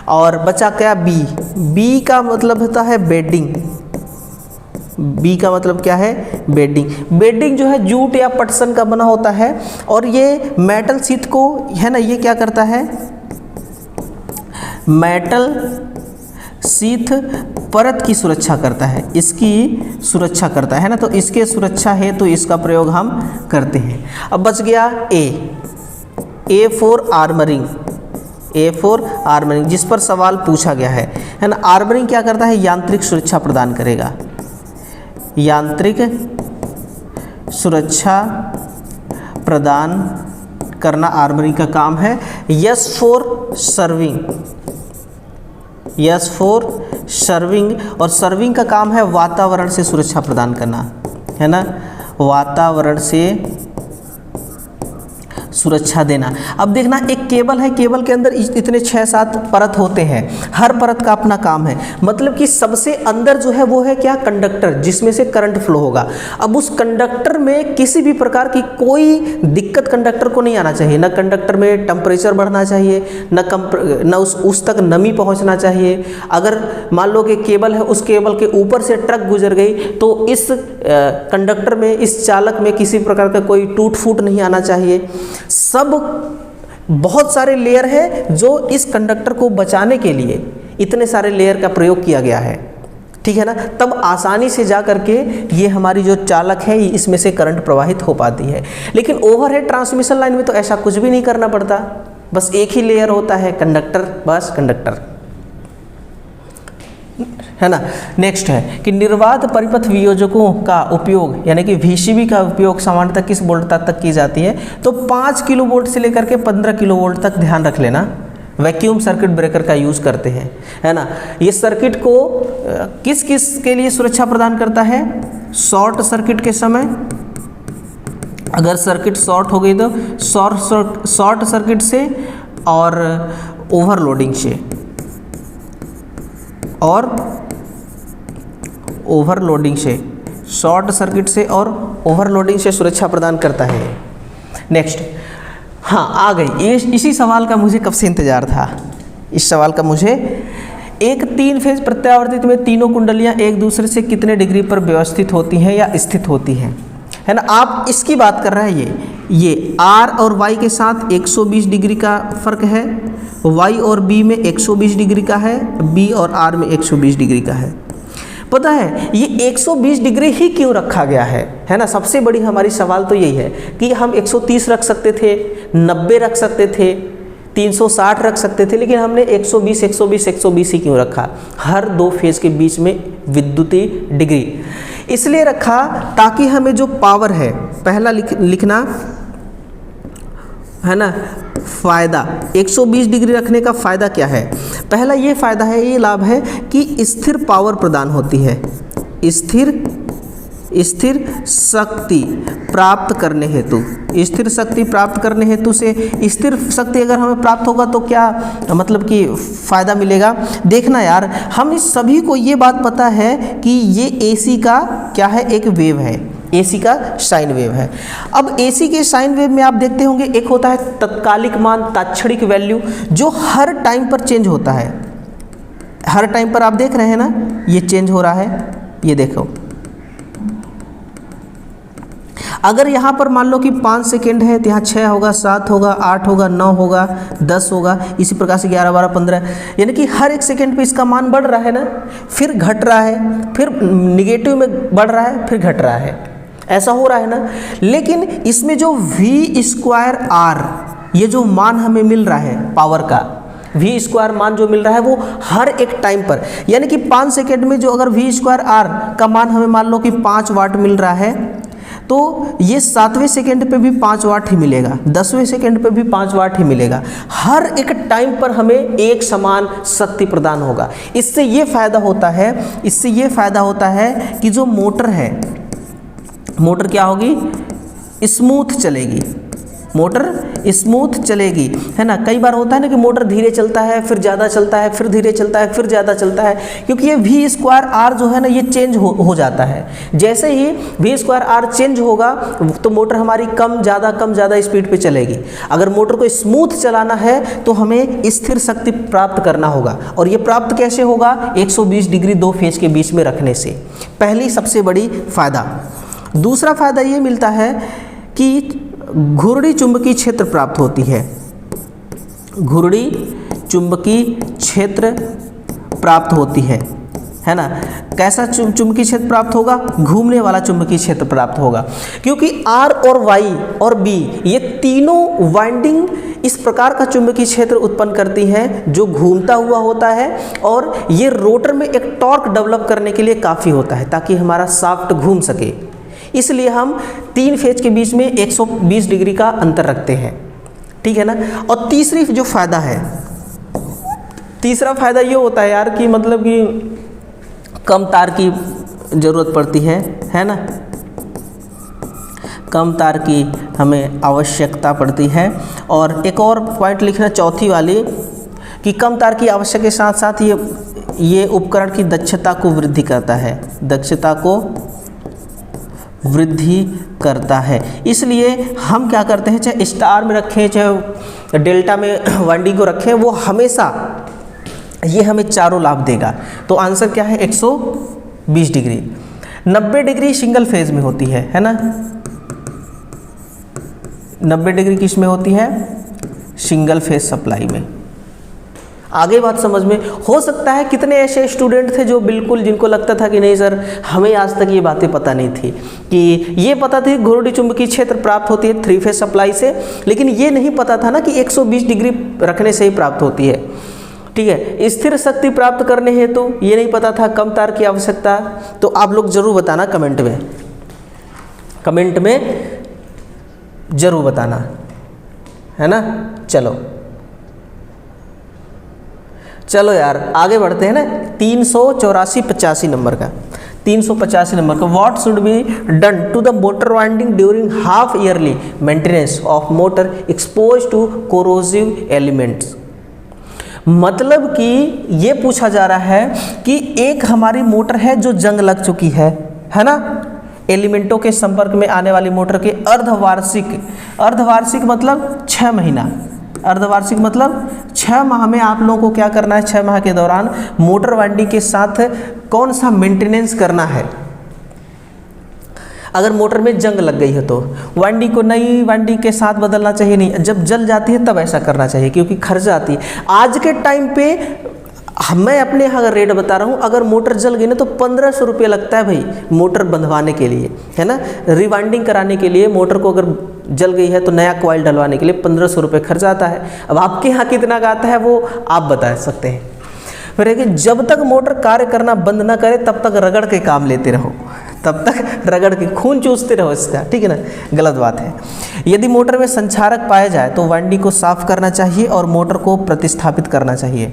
और बचा क्या, बी का मतलब होता है बेडिंग, बी का मतलब क्या है, बेडिंग। बेडिंग जो है जूट या पटसन का बना होता है और ये मेटल शीथ को, है ना, ये क्या करता है, मेटल शीथ परत की सुरक्षा करता है, इसकी सुरक्षा करता है ना, तो इसके सुरक्षा है तो इसका प्रयोग हम करते हैं। अब बच गया A for armouring, A for armouring जिस पर सवाल पूछा गया है ना। आर्मरिंग क्या करता है, यांत्रिक सुरक्षा प्रदान करेगा, यांत्रिक सुरक्षा प्रदान करना आर्मरिंग का काम है। Yes for serving, yes for serving, और सर्विंग का काम है वातावरण से सुरक्षा प्रदान करना, है ना, वातावरण से सुरक्षा देना। अब देखना एक केबल है, केबल के अंदर इतने 6-7 परत होते हैं, हर परत का अपना काम है। मतलब कि सबसे अंदर जो है वो है क्या, कंडक्टर, जिसमें से करंट फ्लो होगा। अब उस कंडक्टर में किसी भी प्रकार की कोई दिक्कत कंडक्टर को नहीं आना चाहिए, न कंडक्टर में टेम्परेचर बढ़ना चाहिए, न उस तक नमी पहुंचना चाहिए। अगर मान लो कि केबल है, उस केबल के ऊपर से ट्रक गुजर गई तो इस कंडक्टर में, इस चालक में किसी प्रकार का कोई टूट फूट नहीं आना चाहिए। सब बहुत सारे लेयर है जो इस कंडक्टर को बचाने के लिए इतने सारे लेयर का प्रयोग किया गया है, ठीक है ना। तब आसानी से जा करके ये हमारी जो चालक है इसमें से करंट प्रवाहित हो पाती है। लेकिन ओवरहेड ट्रांसमिशन लाइन में तो ऐसा कुछ भी नहीं करना पड़ता, बस एक ही लेयर होता है, कंडक्टर, बस कंडक्टर, है ना। नेक्स्ट है कि निर्बाध परिपथ वियोजकों का उपयोग यानी कि वीसीबी का उपयोग सामान्यतः किस वोल्टता तक की जाती है, तो 5 किलो वोल्ट से लेकर के 15 किलो वोल्ट तक, ध्यान रख लेना, वैक्यूम सर्किट ब्रेकर का यूज़ करते हैं, है ना। ये सर्किट को किस किस के लिए सुरक्षा प्रदान करता है, शॉर्ट सर्किट के समय, अगर सर्किट शॉर्ट हो गई तो शॉर्ट सर्किट से, और ओवरलोडिंग से, और ओवरलोडिंग से, शॉर्ट सर्किट से और ओवरलोडिंग से सुरक्षा प्रदान करता है। नेक्स्ट, हाँ आ गई, इसी सवाल का मुझे कब से इंतज़ार था, इस सवाल का मुझे। एक 3 फेज प्रत्यावर्तित में तीनों कुंडलियाँ एक दूसरे से कितने डिग्री पर व्यवस्थित होती हैं या स्थित होती हैं, है ना। आप इसकी बात कर रहे हैं, ये आर और वाई के साथ 120 डिग्री का फ़र्क है, वाई और बी में 120 डिग्री का है, बी और आर में 120 डिग्री का है। पता है ये 120 डिग्री ही क्यों रखा गया है ना। सबसे बड़ी हमारी सवाल तो यही है कि हम 130 रख सकते थे, 90 रख सकते थे, 360 रख सकते थे, लेकिन हमने 120 ही क्यों रखा, हर 2 फेज के बीच में विद्युतीय डिग्री इसलिए रखा ताकि हमें जो पावर है, पहला लिखना है ना, फ़ायदा 120 डिग्री रखने का फ़ायदा क्या है। पहला ये फ़ायदा है, ये लाभ है कि स्थिर पावर प्रदान होती है, स्थिर शक्ति प्राप्त करने हेतु, स्थिर शक्ति प्राप्त करने हेतु से स्थिर शक्ति अगर हमें प्राप्त होगा तो क्या मतलब कि फ़ायदा मिलेगा। देखना यार, हम इस सभी को ये बात पता है कि ये AC का क्या है, एक वेव है, AC का साइन वेव है। अब AC के साइन वेव में आप देखते होंगे एक होता है तत्कालिक मान, तात्क्षणिक वैल्यू, जो हर टाइम पर चेंज होता है। हर टाइम पर आप देख रहे हैं ना, ये चेंज हो रहा है, ये देखो। अगर यहाँ पर मान लो कि 5 सेकेंड है तो यहाँ 6 होगा, 7 होगा, 8 होगा, 9 होगा, 10 होगा, इसी प्रकार से 11, 12, 15, यानी कि हर एक सेकेंड पे इसका मान बढ़ रहा है ना, फिर घट रहा है, फिर निगेटिव में बढ़ रहा है, फिर घट रहा है, ऐसा हो रहा है ना। लेकिन इसमें जो v²r, ये जो मान हमें मिल रहा है पावर का, v² मान जो मिल रहा है वो हर एक टाइम पर, यानी कि 5 सेकेंड में जो अगर v²r का मान हमें मान लो कि 5 वाट मिल रहा है, तो ये 7वें सेकेंड पे भी 5 वाट ही मिलेगा, 10वें सेकेंड पे भी 5 वाट ही मिलेगा। हर एक टाइम पर हमें एक समान शक्ति प्रदान होगा। इससे ये फ़ायदा होता है कि जो मोटर है, मोटर क्या होगी, स्मूथ चलेगी, मोटर स्मूथ चलेगी, है ना। कई बार होता है ना कि मोटर धीरे चलता है, फिर ज़्यादा चलता है, फिर धीरे चलता है, फिर ज़्यादा चलता है, क्योंकि ये v²r जो है ना, ये चेंज हो जाता है। जैसे ही v²r चेंज होगा तो मोटर हमारी कम ज़्यादा स्पीड पे चलेगी। अगर मोटर को स्मूथ चलाना है तो हमें स्थिर शक्ति प्राप्त करना होगा, और ये प्राप्त कैसे होगा, 120 डिग्री 2 फेज के बीच में रखने से। पहली सबसे बड़ी फ़ायदा। दूसरा फ़ायदा ये मिलता है कि घूर्णी चुंबकीय क्षेत्र प्राप्त होती है, घूर्णी चुंबकीय क्षेत्र प्राप्त होती है ना। कैसा चुंबकीय क्षेत्र प्राप्त होगा, घूमने वाला चुंबकीय क्षेत्र प्राप्त होगा, क्योंकि R और Y और B ये तीनों वाइंडिंग इस प्रकार का चुंबकीय क्षेत्र उत्पन्न करती हैं जो घूमता हुआ होता है, और ये रोटर में एक टॉर्क डेवलप करने के लिए काफ़ी होता है ताकि हमारा शाफ्ट घूम सके। इसलिए हम 3 फेज के बीच में 120 डिग्री का अंतर रखते हैं, ठीक है ना। और तीसरी जो फ़ायदा है, तीसरा फ़ायदा ये होता है यार कि मतलब कि कम तार की ज़रूरत पड़ती है ना, कम तार की हमें आवश्यकता पड़ती है। और एक और पॉइंट लिखना, चौथी वाली, कि कम तार की आवश्यकता के साथ साथ ये उपकरण की दक्षता को वृद्धि करता है, दक्षता को वृद्धि करता है। इसलिए हम क्या करते हैं, चाहे स्टार में रखें चाहे डेल्टा में वाइंडिंग को रखें, वो हमेशा ये हमें चारों लाभ देगा। तो आंसर क्या है, 120 डिग्री। 90 डिग्री सिंगल फेज में होती है ना, 90 डिग्री किस में होती है, सिंगल फेज सप्लाई में। आगे बात समझ में। हो सकता है कितने ऐसे स्टूडेंट थे जो बिल्कुल, जिनको लगता था कि नहीं सर हमें आज तक ये बातें पता नहीं थी, कि ये पता थी घूर्णी चुंबकीय क्षेत्र प्राप्त होती है 3 फेज सप्लाई से, लेकिन ये नहीं पता था ना कि 120 डिग्री रखने से ही प्राप्त होती है, ठीक है। स्थिर शक्ति प्राप्त करने हेतु तो ये नहीं पता था, कम तार की आवश्यकता। तो आप लोग जरूर बताना कमेंट में जरूर बताना, है ना। चलो यार आगे बढ़ते हैं ना। 384 नंबर का, 385 नंबर का, what should be done to the motor winding during half yearly maintenance of motor expose to corrosive elements. मतलब कि ये पूछा जा रहा है कि एक हमारी मोटर है जो जंग लग चुकी है ना, एलिमेंटों के संपर्क में आने वाली मोटर के अर्धवार्षिक मतलब 6 महीना, अर्धवार्षिक मतलब 6 माह में आप लोगों को क्या करना है, 6 माह के दौरान मोटर वाइंडिंग के साथ कौन सा मेंटेनेंस करना है। अगर मोटर में जंग लग गई है तो वाइंडिंग को नई वाइंडिंग के साथ बदलना चाहिए, नहीं जब जल जाती है तब ऐसा करना चाहिए, क्योंकि खर्च आती है। आज के टाइम पे मैं अपने यहाँ अगर रेट बता रहा हूँ, अगर मोटर जल गई ना तो 1500 रुपये लगता है भाई मोटर बंधवाने के लिए, है ना। रिवाइंडिंग कराने के लिए मोटर को अगर जल गई है तो नया कॉइल डलवाने के लिए 1500 रुपये खर्च आता है। अब आपके यहाँ कितना का आता है वो आप बता सकते हैं। फिर है कि जब तक मोटर कार्य करना बंद ना करे तब तक रगड़ के काम लेते रहो, तब तक रगड़ के खून चूसते रहो इसका, ठीक है ना, गलत बात है। यदि मोटर में संचारक पाया जाए तो वाइंडिंग को साफ करना चाहिए और मोटर को प्रतिस्थापित करना चाहिए।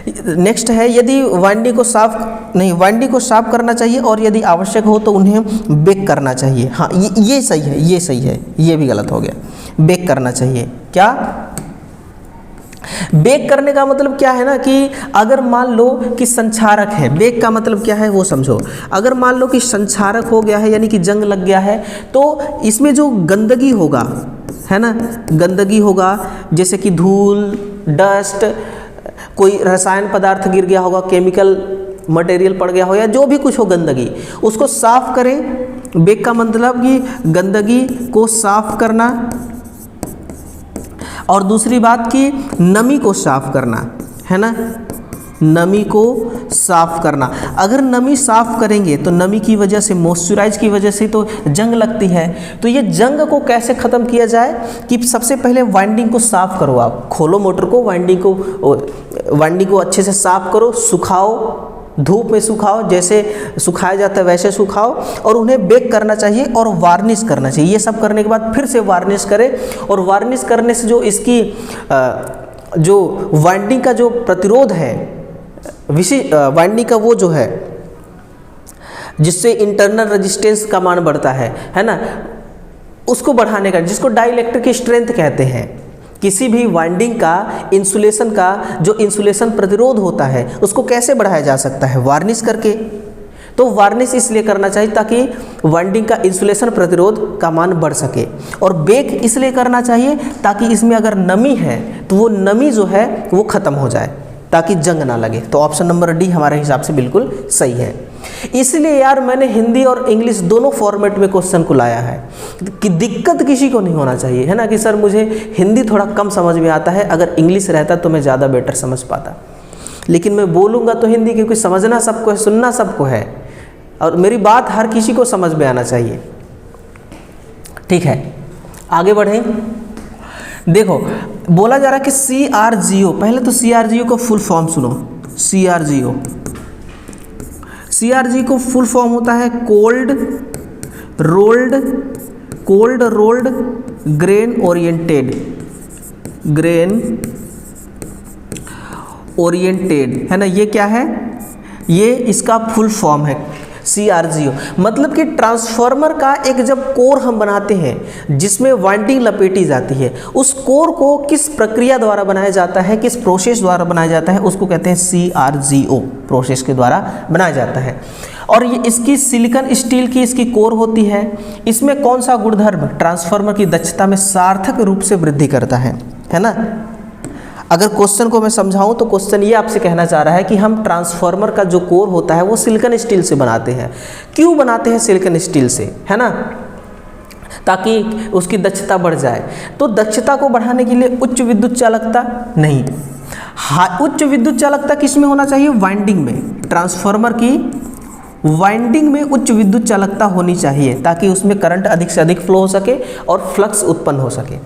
नेक्स्ट है, यदि वाइंडिंग को साफ करना चाहिए और यदि आवश्यक हो तो उन्हें बेक करना चाहिए। हाँ ये सही है, ये सही है, ये भी गलत हो गया, बेक करना चाहिए। क्या बेक करने का मतलब क्या है ना कि अगर मान लो कि संक्षारक है, बेक का मतलब क्या है वो समझो। अगर मान लो कि संक्षारक हो गया है यानी कि जंग लग गया है, तो इसमें जो गंदगी होगा है ना, गंदगी होगा जैसे कि धूल, डस्ट, कोई रसायन पदार्थ गिर गया होगा, केमिकल मटेरियल पड़ गया हो या जो भी कुछ हो गंदगी, उसको साफ करें। बेक का मतलब कि गंदगी को साफ करना, और दूसरी बात कि नमी को साफ करना है ना, नमी को साफ करना। अगर नमी साफ करेंगे तो नमी की वजह से, मॉइस्चराइज की वजह से तो जंग लगती है। तो ये जंग को कैसे ख़त्म किया जाए कि सबसे पहले वाइंडिंग को साफ करो, आप खोलो मोटर को, वाइंडिंग को अच्छे से साफ करो, सुखाओ, धूप में सुखाओ, जैसे सुखाया जाता है वैसे सुखाओ, और उन्हें बेक करना चाहिए और वार्निश करना चाहिए। ये सब करने के बाद फिर से वार्निश करें, और वार्निश करने से जो इसकी जो वाइंडिंग का जो प्रतिरोध है, वाइंडिंग का वो जो है जिससे इंटरनल रेजिस्टेंस का मान बढ़ता है ना, उसको बढ़ाने का, जिसको डाइलेक्ट्रिक स्ट्रेंथ कहते हैं। किसी भी वाइंडिंग का, इंसुलेशन का जो इंसुलेशन प्रतिरोध होता है उसको कैसे बढ़ाया जा सकता है? वार्निश करके। तो वार्निश इसलिए करना चाहिए ताकि वाइंडिंग का इंसुलेशन प्रतिरोध का मान बढ़ सके, और बेक इसलिए करना चाहिए ताकि इसमें अगर नमी है तो वो नमी जो है वो ख़त्म हो जाए, ताकि जंग ना लगे। तो ऑप्शन नंबर डी हमारे हिसाब से बिल्कुल सही है। इसलिए यार मैंने हिंदी और इंग्लिश दोनों फॉर्मेट में क्वेश्चन को लाया है कि दिक्कत किसी को नहीं होना चाहिए, है ना, कि सर मुझे हिंदी थोड़ा कम समझ में आता है, अगर इंग्लिश रहता तो मैं ज़्यादा बेटर समझ पाता। लेकिन मैं बोलूँगा तो हिंदी, क्योंकि समझना सबको है, सुनना सबको है, और मेरी बात हर किसी को समझ में आना चाहिए। ठीक है, आगे बढ़ें। देखो बोला जा रहा है कि CRGO, पहले तो CRGO को फुल फॉर्म सुनो। CRGO को फुल फॉर्म होता है कोल्ड रोल्ड ग्रेन ओरिएंटेड, है ना। ये क्या है? ये इसका फुल फॉर्म है CRGO। मतलब कि ट्रांसफार्मर का एक जब कोर हम बनाते हैं जिसमें वाइंडिंग लपेटी जाती है, उस कोर को किस प्रक्रिया द्वारा बनाया जाता है, किस प्रोसेस द्वारा बनाया जाता है, उसको कहते हैं CRGO प्रोसेस के द्वारा बनाया जाता है। और ये इसकी सिलिकॉन स्टील की इसकी कोर होती है। इसमें कौन सा गुणधर्म ट्रांसफार्मर की दक्षता में सार्थक रूप से वृद्धि करता है ना। अगर क्वेश्चन को मैं समझाऊं तो क्वेश्चन ये आपसे कहना चाह रहा है कि हम ट्रांसफार्मर का जो कोर होता है वो सिलिकॉन स्टील से बनाते हैं। क्यों बनाते हैं सिलिकॉन स्टील से, है ना? ताकि उसकी दक्षता बढ़ जाए। तो दक्षता को बढ़ाने के लिए उच्च विद्युत चालकता नहीं, उच्च विद्युत चालकता किस में होना चाहिए? वाइंडिंग में। ट्रांसफार्मर की वाइंडिंग में उच्च विद्युत चालकता होनी चाहिए ताकि उसमें करंट अधिक से अधिक फ्लो हो सके और फ्लक्स उत्पन्न हो सके।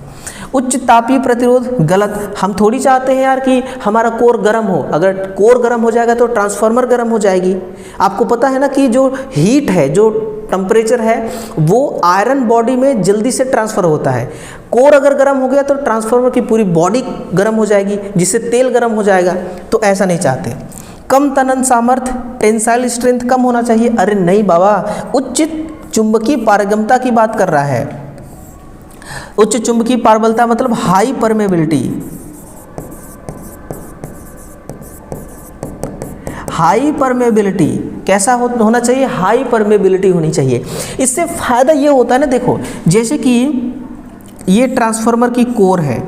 उच्च तापीय प्रतिरोध, गलत। हम थोड़ी चाहते हैं यार कि हमारा कोर गर्म हो। अगर कोर गर्म हो जाएगा तो ट्रांसफार्मर गर्म हो जाएगी। आपको पता है ना कि जो हीट है, जो टेम्परेचर है, वो आयरन बॉडी में जल्दी से ट्रांसफ़र होता है। कोर अगर गर्म हो गया तो ट्रांसफार्मर की पूरी बॉडी गर्म हो जाएगी, जिससे तेल गर्म हो जाएगा। तो ऐसा नहीं चाहते। कम तनन सामर्थ्य, टेंसाइल स्ट्रेंथ कम होना चाहिए। अरे नहीं बाबा, उच्च चुंबकीय पारगम्यता की बात कर रहा है। उच्च चुंबकीय पारगम्यता मतलब हाई परमेबिलिटी। हाई परमेबिलिटी कैसा होना चाहिए? हाई परमेबिलिटी होनी चाहिए। इससे फायदा ये होता है ना, देखो जैसे कि ये ट्रांसफार्मर की कोर है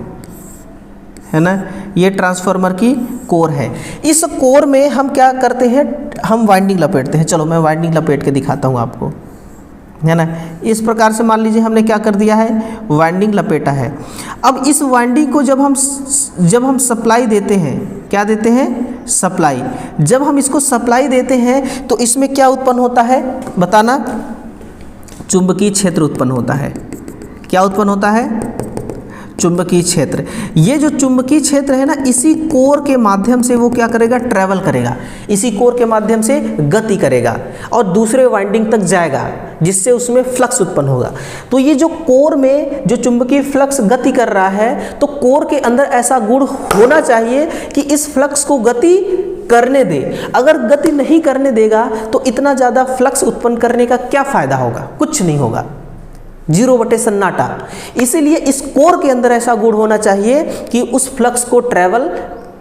ना, ये ट्रांसफार्मर की कोर है। इस कोर में हम क्या करते हैं? हम वाइंडिंग लपेटते हैं। चलो मैं वाइंडिंग लपेट के दिखाता हूँ आपको, है ना। इस प्रकार से मान लीजिए हमने क्या कर दिया है? वाइंडिंग लपेटा है। अब इस वाइंडिंग को जब हम सप्लाई देते हैं, क्या देते हैं? सप्लाई। जब हम इसको सप्लाई देते हैं तो इसमें क्या उत्पन्न होता है बताना? चुंबकीय क्षेत्र उत्पन्न होता है। क्या उत्पन्न होता है? चुंबकीय क्षेत्र। ये जो चुंबकीय क्षेत्र है ना, इसी कोर के माध्यम से वो क्या करेगा, ट्रैवल करेगा, इसी कोर के माध्यम से गति करेगा और दूसरे वाइंडिंग तक जाएगा, जिससे उसमें फ्लक्स उत्पन्न होगा। तो ये जो कोर में जो चुंबकीय फ्लक्स गति कर रहा है, तो कोर के अंदर ऐसा गुण होना चाहिए कि इस फ्लक्स को गति करने दे। अगर गति नहीं करने देगा तो इतना ज़्यादा फ्लक्स उत्पन्न करने का क्या फायदा होगा, कुछ नहीं होगा, 0 बटे सन्नाटा। इसीलिए इस कोर के अंदर ऐसा गुण होना चाहिए कि उस फ्लक्स को ट्रैवल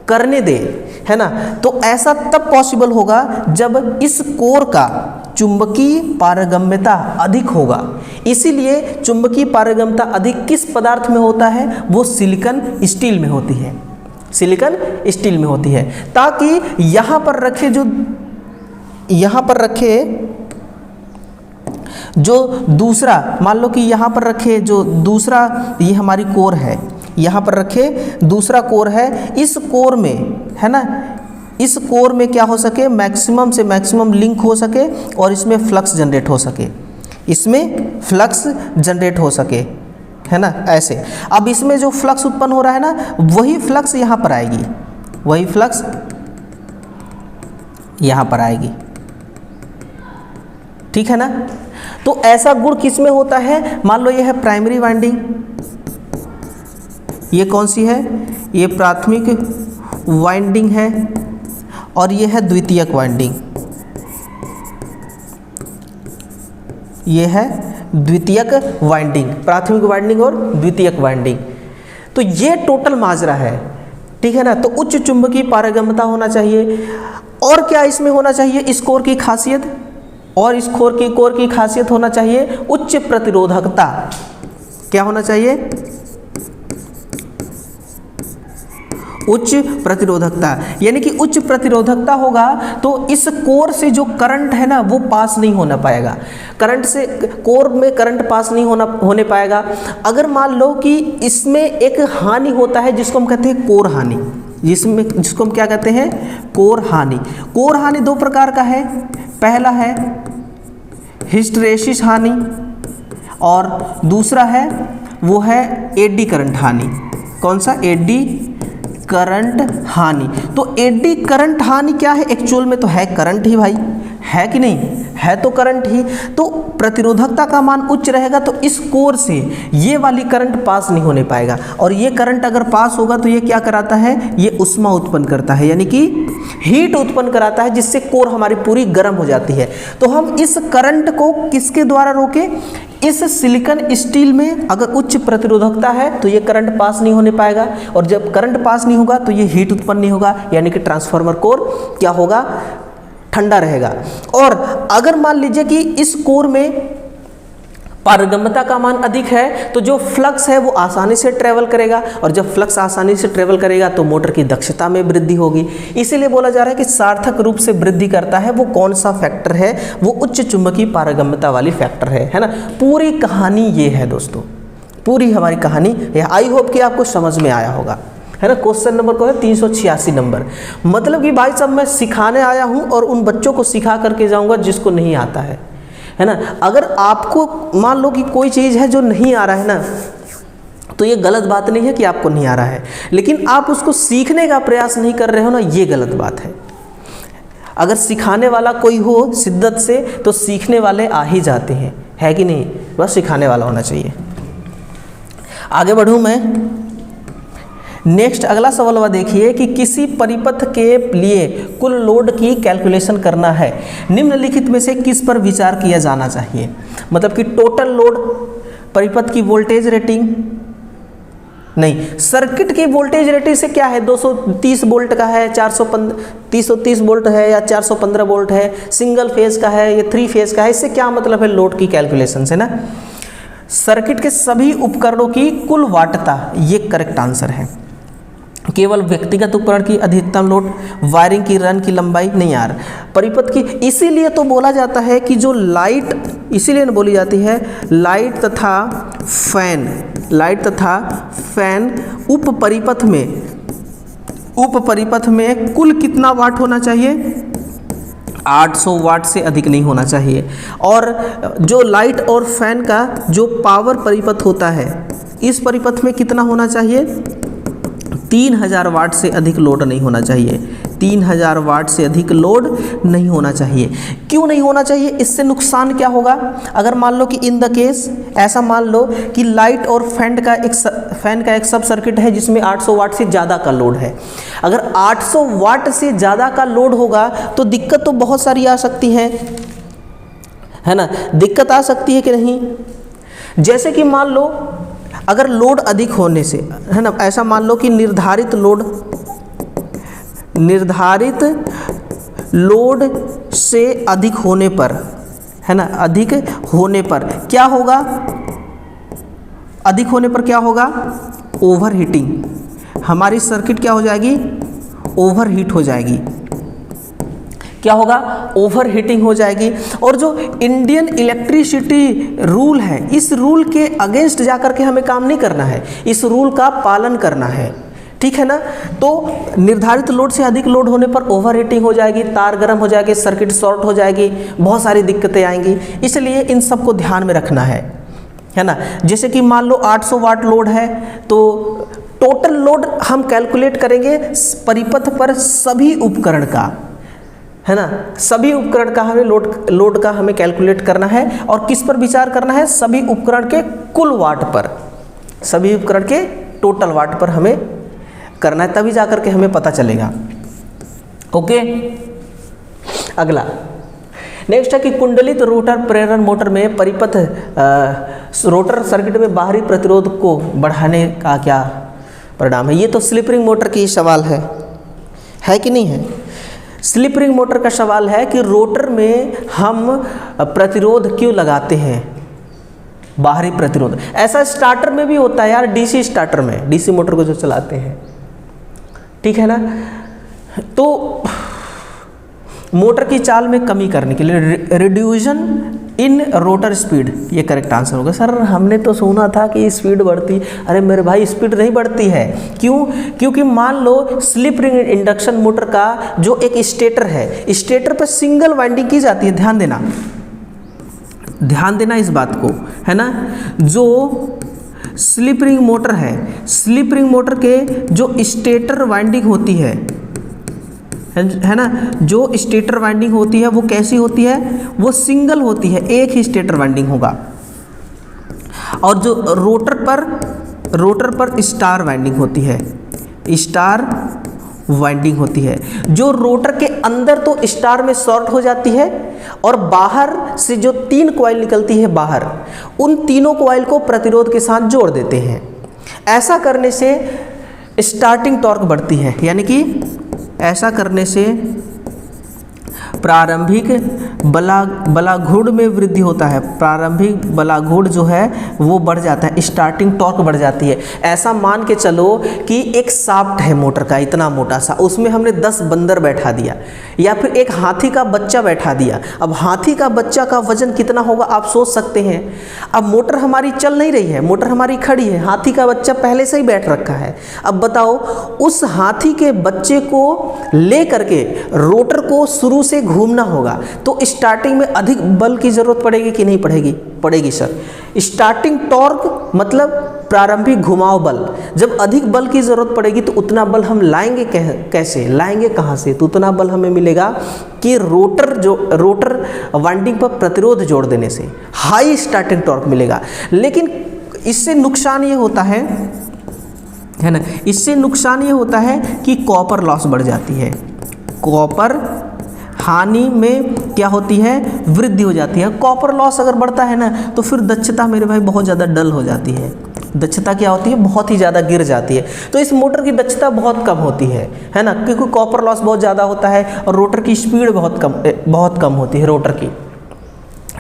करने दे, है ना। तो ऐसा तब पॉसिबल होगा जब इस कोर का चुंबकीय पारगम्यता अधिक होगा। इसीलिए चुंबकीय पारगम्यता अधिक किस पदार्थ में होता है, वो सिलिकॉन स्टील में होती है, सिलिकॉन स्टील में होती है। ताकि यहाँ पर रखे जो दूसरा, मान लो कि यहाँ पर रखे जो दूसरा, ये हमारी कोर है, यहाँ पर रखे दूसरा कोर है, इस कोर में, है ना, इस कोर में क्या हो सके, मैक्सिमम से मैक्सिमम लिंक हो सके और इसमें फ्लक्स जनरेट हो सके, इसमें फ्लक्स जनरेट हो सके, है ना, ऐसे। अब इसमें जो फ्लक्स उत्पन्न हो रहा है ना, वही फ्लक्स यहाँ पर आएगी, वही फ्लक्स यहाँ पर आएगी, ठीक है ना। तो ऐसा गुण किस में होता है, मान लो ये है प्राइमरी वाइंडिंग, ये कौन सी है, ये प्राथमिक वाइंडिंग है, और ये है द्वितीयक वाइंडिंग, ये है द्वितीयक वाइंडिंग, प्राथमिक वाइंडिंग और द्वितीयक वाइंडिंग। तो ये टोटल माजरा है, ठीक है ना। तो उच्च चुंबकीय पारगम्यता होना चाहिए। और क्या इसमें होना चाहिए, इस कोर की खासियत, और इस कोर की खासियत होना चाहिए उच्च प्रतिरोधकता। क्या होना चाहिए, उच्च प्रतिरोधकता। यानी कि उच्च प्रतिरोधकता होगा तो इस कोर से जो करंट है ना, वो पास नहीं होना पाएगा, करंट से, कोर में करंट पास नहीं होने पाएगा। अगर मान लो कि इसमें एक हानि होता है जिसको हम कहते हैं कोर हानि, जिसको हम क्या कहते हैं, कोर हानि। कोर हानि 2 प्रकार का है, पहला है हिस्टैरिसीस हानि और दूसरा है वो है एडी करंट हानि। कौन सा, एडी करंट हानि। तो एडी करंट हानि क्या है, एक्चुअल में तो है करंट ही भाई, है कि नहीं, है तो करंट ही। तो प्रतिरोधकता का मान उच्च रहेगा तो इस कोर से ये वाली करंट पास नहीं होने पाएगा, और ये करंट अगर पास होगा तो ये क्या कराता है, ये उष्मा उत्पन्न करता है, यानी कि हीट उत्पन्न कराता है, जिससे कोर हमारी पूरी गर्म हो जाती है। तो हम इस करंट को किसके द्वारा रोकें, इस सिलिकॉन स्टील में अगर उच्च प्रतिरोधकता है तो ये करंट पास नहीं होने पाएगा, और जब करंट पास नहीं होगा तो ये हीट उत्पन्न नहीं होगा, यानी कि ट्रांसफार्मर कोर क्या होगा, ठंडा रहेगा। और अगर मान लीजिए कि इस कोर में पारगम्यता का मान अधिक है तो जो फ्लक्स है वो आसानी से ट्रेवल करेगा, और जब फ्लक्स आसानी से ट्रेवल करेगा तो मोटर की दक्षता में वृद्धि होगी। इसीलिए बोला जा रहा है कि सार्थक रूप से वृद्धि करता है वो कौन सा फैक्टर है, वो उच्च चुंबकीय पारगम्यता वाली फैक्टर है ना। पूरी कहानी ये है दोस्तों, पूरी हमारी कहानी है। आई होप कि आपको समझ में आया होगा, है ना। क्वेश्चन नंबर को है 386 नंबर। मतलब कि भाई साहब मैं सिखाने आया हूँ और उन बच्चों को सिखा करके जाऊँगा जिसको नहीं आता है ना। अगर आपको मान लो कि कोई चीज़ है जो नहीं आ रहा है ना, तो ये गलत बात नहीं है कि आपको नहीं आ रहा है, लेकिन आप उसको सीखने का प्रयास नहीं कर रहे हो ना, ये गलत बात है। अगर सिखाने वाला कोई हो शिद्दत से तो सीखने वाले आ ही जाते हैं, है कि नहीं। बस सिखाने वाला होना चाहिए। आगे बढ़ूँ मैं, नेक्स्ट अगला सवाल देखिए कि किसी परिपथ के लिए कुल लोड की कैलकुलेशन करना है, निम्नलिखित में से किस पर विचार किया जाना चाहिए। मतलब कि टोटल लोड, परिपथ की वोल्टेज रेटिंग, नहीं, सर्किट की वोल्टेज रेटिंग से क्या है, 230 वोल्ट का है, 330 वोल्ट है या 415 वोल्ट है, सिंगल फेज का है या 3 फेज का है, इससे क्या मतलब है लोड की कैलकुलेशन से ना। सर्किट के सभी उपकरणों की कुल वाटता, ये करेक्ट आंसर है। केवल व्यक्तिगत उपकरण की अधिकतम लोड, वायरिंग की रन की लंबाई नहीं यार, परिपथ की। इसीलिए तो बोला जाता है कि जो लाइट, इसीलिए बोली जाती है लाइट तथा फैन उप परिपथ में कुल कितना वाट होना चाहिए, 800 वाट से अधिक नहीं होना चाहिए। और जो लाइट और फैन का जो पावर परिपथ होता है, इस परिपथ में कितना होना चाहिए? 3000 वाट से अधिक लोड नहीं होना चाहिए। 3000 वाट से अधिक लोड नहीं होना चाहिए। क्यों नहीं होना चाहिए? इससे नुकसान क्या होगा? अगर मान लो कि इन द केस ऐसा मान लो कि लाइट और फैन का एक सब सर्किट है जिसमें 800 वाट से ज़्यादा का लोड है। अगर 800 वाट से ज़्यादा का लोड होगा तो दिक्कत तो बहुत सारी आ सकती है ना? दिक्कत आ सकती है कि नहीं? जैसे कि मान लो अगर लोड अधिक होने से, है ना, ऐसा मान लो कि निर्धारित लोड से अधिक होने पर, है ना, अधिक होने पर क्या होगा? अधिक होने पर क्या होगा? Over heating. हमारी सर्किट क्या हो जाएगी? ओवर हीट हो जाएगी। क्या होगा? ओवर हीटिंग हो जाएगी। और जो इंडियन इलेक्ट्रिसिटी रूल है, इस रूल के अगेंस्ट जाकर के हमें काम नहीं करना है, इस रूल का पालन करना है, ठीक है ना? तो निर्धारित लोड से अधिक लोड होने पर ओवर हीटिंग हो जाएगी, तार गर्म हो जाएगी, सर्किट शॉर्ट हो जाएगी, बहुत सारी दिक्कतें आएंगी। इसलिए इन सबको ध्यान में रखना है ना? जैसे कि मान लो 800 वाट लोड है तो टोटल लोड हम कैलकुलेट करेंगे परिपथ पर सभी उपकरण का, है ना? सभी उपकरण का हमें लोड का हमें कैलकुलेट करना है। और किस पर विचार करना है? सभी उपकरण के कुल वाट पर, सभी उपकरण के टोटल वाट पर हमें करना है, तभी जाकर के हमें पता चलेगा। ओके, अगला नेक्स्ट है कि कुंडलित रोटर प्रेरण मोटर में परिपथ रोटर सर्किट में बाहरी प्रतिरोध को बढ़ाने का क्या परिणाम है? ये तो स्लिप रिंग मोटर की सवाल है कि नहीं है? स्लिप रिंग मोटर का सवाल है कि रोटर में हम प्रतिरोध क्यों लगाते हैं? बाहरी प्रतिरोध। ऐसा स्टार्टर में भी होता है यार, डीसी स्टार्टर में, डीसी मोटर को जो चलाते हैं, ठीक है ना? तो मोटर की चाल में कमी करने के लिए रिड्यूशन इन रोटर स्पीड, ये करेक्ट आंसर होगा। सर हमने तो सुना था कि स्पीड बढ़ती, अरे मेरे भाई स्पीड नहीं बढ़ती है। क्यों? क्योंकि मान लो स्लिप रिंग इंडक्शन मोटर का जो एक स्टेटर है, स्टेटर पर सिंगल वाइंडिंग की जाती है, ध्यान देना इस बात को, है ना? जो स्लिप रिंग मोटर है, स्लिप रिंग मोटर के जो स्टेटर वाइंडिंग होती है ना, जो स्टेटर वाइंडिंग होती है वो कैसी होती है? वो सिंगल होती है, एक ही स्टेटर वाइंडिंग होगा। और जो रोटर पर स्टार वाइंडिंग होती है, स्टार वाइंडिंग होती है। जो रोटर के अंदर तो स्टार में शॉर्ट हो जाती है और बाहर से जो 3 कॉइल निकलती है बाहर, उन तीनों कॉइल को प्रतिरोध के साथ जोड़ देते हैं। ऐसा करने से स्टार्टिंग टॉर्क बढ़ती है, यानी कि ऐसा करने से प्रारंभिक बलाघूर्ण में वृद्धि होता है। प्रारंभिक बलाघूर्ण जो है वो बढ़ जाता है, स्टार्टिंग टॉर्क बढ़ जाती है। ऐसा मान के चलो कि एक शाफ्ट है मोटर का इतना मोटा सा, उसमें हमने 10 बंदर बैठा दिया या फिर एक हाथी का बच्चा बैठा दिया। अब हाथी का बच्चा का वजन कितना होगा आप सोच सकते हैं। अब मोटर हमारी चल नहीं रही है, मोटर हमारी खड़ी है, हाथी का बच्चा पहले से ही बैठ रखा है। अब बताओ उस हाथी के बच्चे को ले करके रोटर को शुरू से घूमना होगा, तो स्टार्टिंग में अधिक बल की जरूरत पड़ेगी कि नहीं पड़ेगी? पड़ेगी सर। स्टार्टिंग टॉर्क मतलब प्रारंभिक घुमाव बल, जब अधिक बल की जरूरत पड़ेगी तो उतना बल हम लाएंगे कैसे, लाएंगे कहाँ से? तो उतना बल हमें मिलेगा कि रोटर वाइंडिंग पर प्रतिरोध जोड़ देने से हाई स्टार्टिंग टॉर्क मिलेगा। लेकिन इससे नुकसान ये होता है ना, इससे नुकसान ये होता है कि कॉपर लॉस बढ़ जाती है। कॉपर हानि में क्या होती है? वृद्धि हो जाती है। कॉपर लॉस अगर बढ़ता है ना तो फिर दक्षता मेरे भाई बहुत ज़्यादा डल हो जाती है। दक्षता क्या होती है? बहुत ही ज़्यादा गिर जाती है। तो इस मोटर की दक्षता बहुत कम होती है ना, क्योंकि कॉपर लॉस बहुत ज़्यादा होता है और रोटर की स्पीड बहुत कम होती है रोटर की,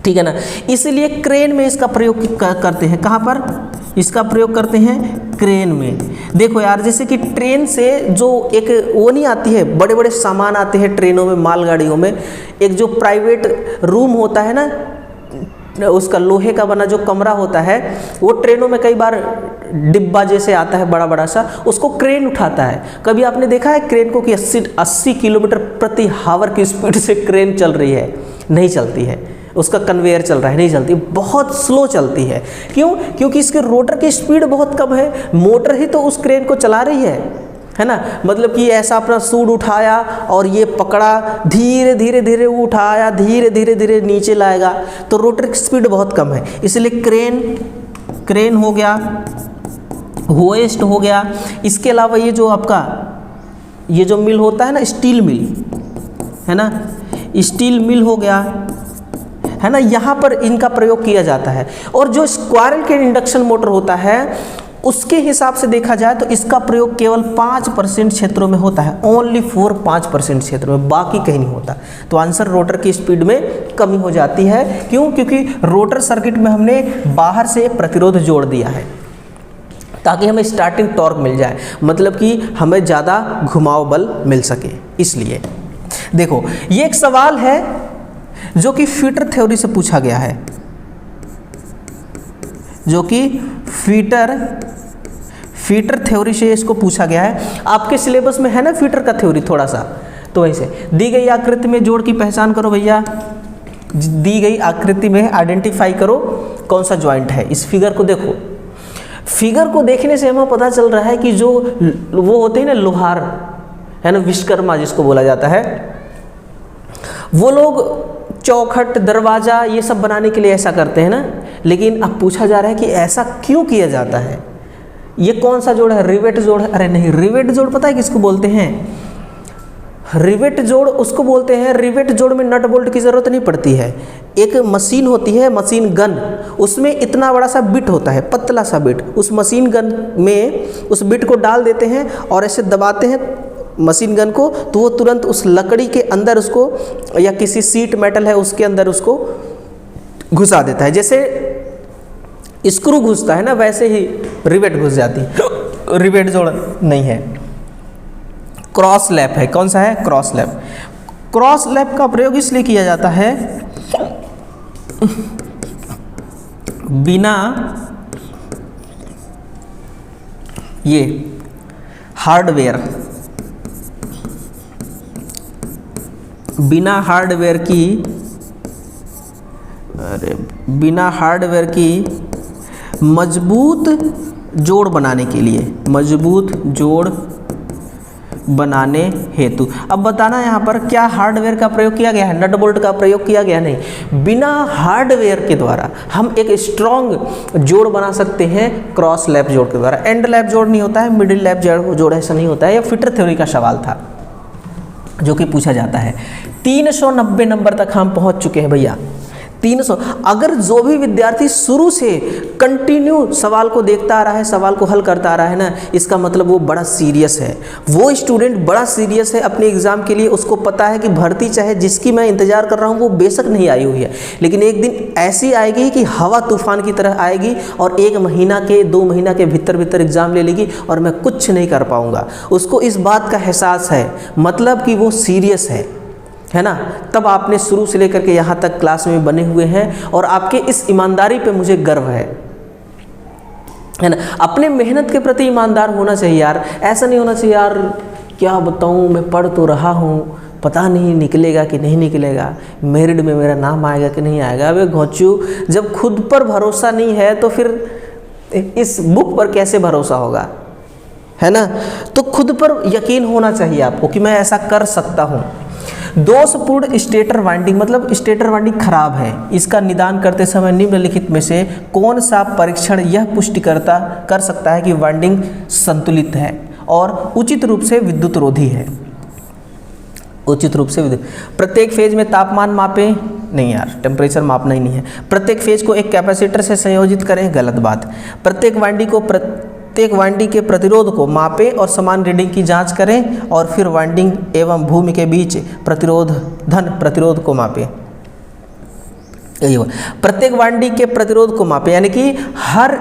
ठीक है ना। इसीलिए क्रेन में इसका प्रयोग करते हैं। कहाँ पर इसका प्रयोग करते हैं? क्रेन में। देखो यार, जैसे कि ट्रेन से जो एक वो नहीं आती है, बड़े बड़े सामान आते हैं ट्रेनों में, मालगाड़ियों में, एक जो प्राइवेट रूम होता है ना, उसका लोहे का बना जो कमरा होता है, वो ट्रेनों में कई बार डिब्बा जैसे आता है बड़ा बड़ा सा, उसको क्रेन उठाता है। कभी आपने देखा है क्रेन को कि 80 किलोमीटर प्रति हावर की स्पीड से क्रेन चल रही है? नहीं चलती है। उसका कन्वेयर चल रहा है, नहीं चलती, बहुत स्लो चलती है। क्यों? क्योंकि इसके रोटर की स्पीड बहुत कम है, मोटर ही तो उस क्रेन को चला रही है ना। मतलब कि ऐसा अपना सूड उठाया और ये पकड़ा, धीरे धीरे धीरे उठाया, धीरे धीरे धीरे नीचे लाएगा, तो रोटर की स्पीड बहुत कम है। इसलिए क्रेन हो गया, होएस्ट हो गया। इसके अलावा ये जो आपका ये जो मिल होता है ना, स्टील मिल है ना, स्टील मिल हो गया है ना, यहाँ पर इनका प्रयोग किया जाता है। और जो स्क्वायरल के इंडक्शन मोटर होता है, उसके हिसाब से देखा जाए तो इसका प्रयोग केवल 5% क्षेत्रों में होता है, ओनली 5% क्षेत्रों में, बाकी कहीं नहीं होता। तो आंसर रोटर की स्पीड में कमी हो जाती है। क्यों? क्योंकि रोटर सर्किट में हमने बाहर से प्रतिरोध जोड़ दिया है ताकि हमें स्टार्टिंग टॉर्क मिल जाए, मतलब कि हमें ज़्यादा घुमाव बल मिल सके। इसलिए देखो, ये एक सवाल है जो कि फीटर थ्योरी से पूछा गया है, जो कि फीटर थ्योरी से इसको पूछा गया है। आपके सिलेबस में है ना फीटर का थ्योरी थोड़ा सा, तो वैसे दी गई आकृति में जोड़ की पहचान करो भैया। दी गई आकृति में आइडेंटिफाई करो कौन सा ज्वाइंट है। इस फिगर को देखो, फिगर को देखने से हमें पता चल रहा है कि जो वो होते हैं ना लोहार, है ना, विश्वकर्मा जिसको बोला जाता है, वो लोग चौखट, दरवाज़ा ये सब बनाने के लिए ऐसा करते हैं ना। लेकिन अब पूछा जा रहा है कि ऐसा क्यों किया जाता है? ये कौन सा जोड़ है? रिवेट जोड़ है? अरे नहीं, रिवेट जोड़ पता है किसको बोलते हैं? रिवेट जोड़ उसको बोलते हैं, रिवेट जोड़ में नट बोल्ट की ज़रूरत नहीं पड़ती है। एक मशीन होती है, मशीन गन, उसमें इतना बड़ा सा बिट होता है, पतला सा बिट, उस मशीन गन में उस बिट को डाल देते हैं और ऐसे दबाते हैं मशीन गन को, तो वो तुरंत उस लकड़ी के अंदर उसको, या किसी सीट मेटल है उसके अंदर उसको घुसा देता है। जैसे स्क्रू घुसता है ना, वैसे ही रिवेट घुस जाती है। रिवेट जोड़ नहीं है, क्रॉस लैप है। कौन सा है? Cross lap. क्रॉस लैप का प्रयोग इसलिए किया जाता है बिना ये हार्डवेयर, बिना हार्डवेयर की मजबूत जोड़ बनाने के लिए, मजबूत जोड़ बनाने हेतु। अब बताना यहाँ पर क्या हार्डवेयर का प्रयोग किया गया है? नट बोल्ट का प्रयोग किया गया? नहीं, बिना हार्डवेयर के द्वारा हम एक स्ट्रॉन्ग जोड़ बना सकते हैं क्रॉस लैप जोड़ के द्वारा। एंड लैप जोड़ नहीं होता है, मिडिल लैप जोड़ ऐसा नहीं होता है। यह फिटर थ्योरी का सवाल था जो कि पूछा जाता है। 390 नंबर तक हम पहुंच चुके हैं भैया, 300। अगर जो भी विद्यार्थी शुरू से कंटिन्यू सवाल को देखता आ रहा है, सवाल को हल करता आ रहा है ना, इसका मतलब वो बड़ा सीरियस है। वो स्टूडेंट बड़ा सीरियस है अपने एग्ज़ाम के लिए। उसको पता है कि भर्ती चाहे जिसकी मैं इंतज़ार कर रहा हूँ वो बेशक नहीं आई हुई है, लेकिन एक दिन ऐसी आएगी कि हवा तूफान की तरह आएगी और 1 महीना के 2 महीना के भीतर एग्ज़ाम ले लेगी और मैं कुछ नहीं कर पाऊँगा। उसको इस बात का एहसास है, मतलब कि वो सीरियस है ना। तब आपने शुरू से लेकर के यहाँ तक क्लास में बने हुए हैं और आपके इस ईमानदारी पे मुझे गर्व है ना। अपने मेहनत के प्रति ईमानदार होना चाहिए यार। ऐसा नहीं होना चाहिए यार क्या बताऊँ, मैं पढ़ तो रहा हूँ, पता नहीं निकलेगा कि नहीं निकलेगा, मेरिट में मेरा नाम आएगा कि नहीं आएगा। अबे घोंचू, जब खुद पर भरोसा नहीं है तो फिर इस बुक पर कैसे भरोसा होगा, है ना। तो खुद पर यकीन होना चाहिए आपको कि मैं ऐसा कर सकता हूँ। दोषपूर्ण स्टेटर वाइंडिंग, मतलब स्टेटर वाइंडिंग खराब है, इसका निदान करते समय निम्नलिखित में से कौन सा परीक्षण यह पुष्टि कर सकता है कि वाइंडिंग संतुलित है और उचित रूप से विद्युत रोधी है? उचित रूप से विद्युत। प्रत्येक फेज में तापमान मापें, नहीं यार, टेम्परेचर मापना ही नहीं है। प्रत्येक फेज को एक कैपेसिटर से संयोजित करें, गलत बात। प्रत्येक वाइंडिंग के प्रतिरोध को मापें और समान रीडिंग की जांच करें और फिर वाइंडिंग एवं भूमि के बीच प्रतिरोध को मापें। प्रत्येक वाइंडिंग के प्रतिरोध को मापे, यानी कि हर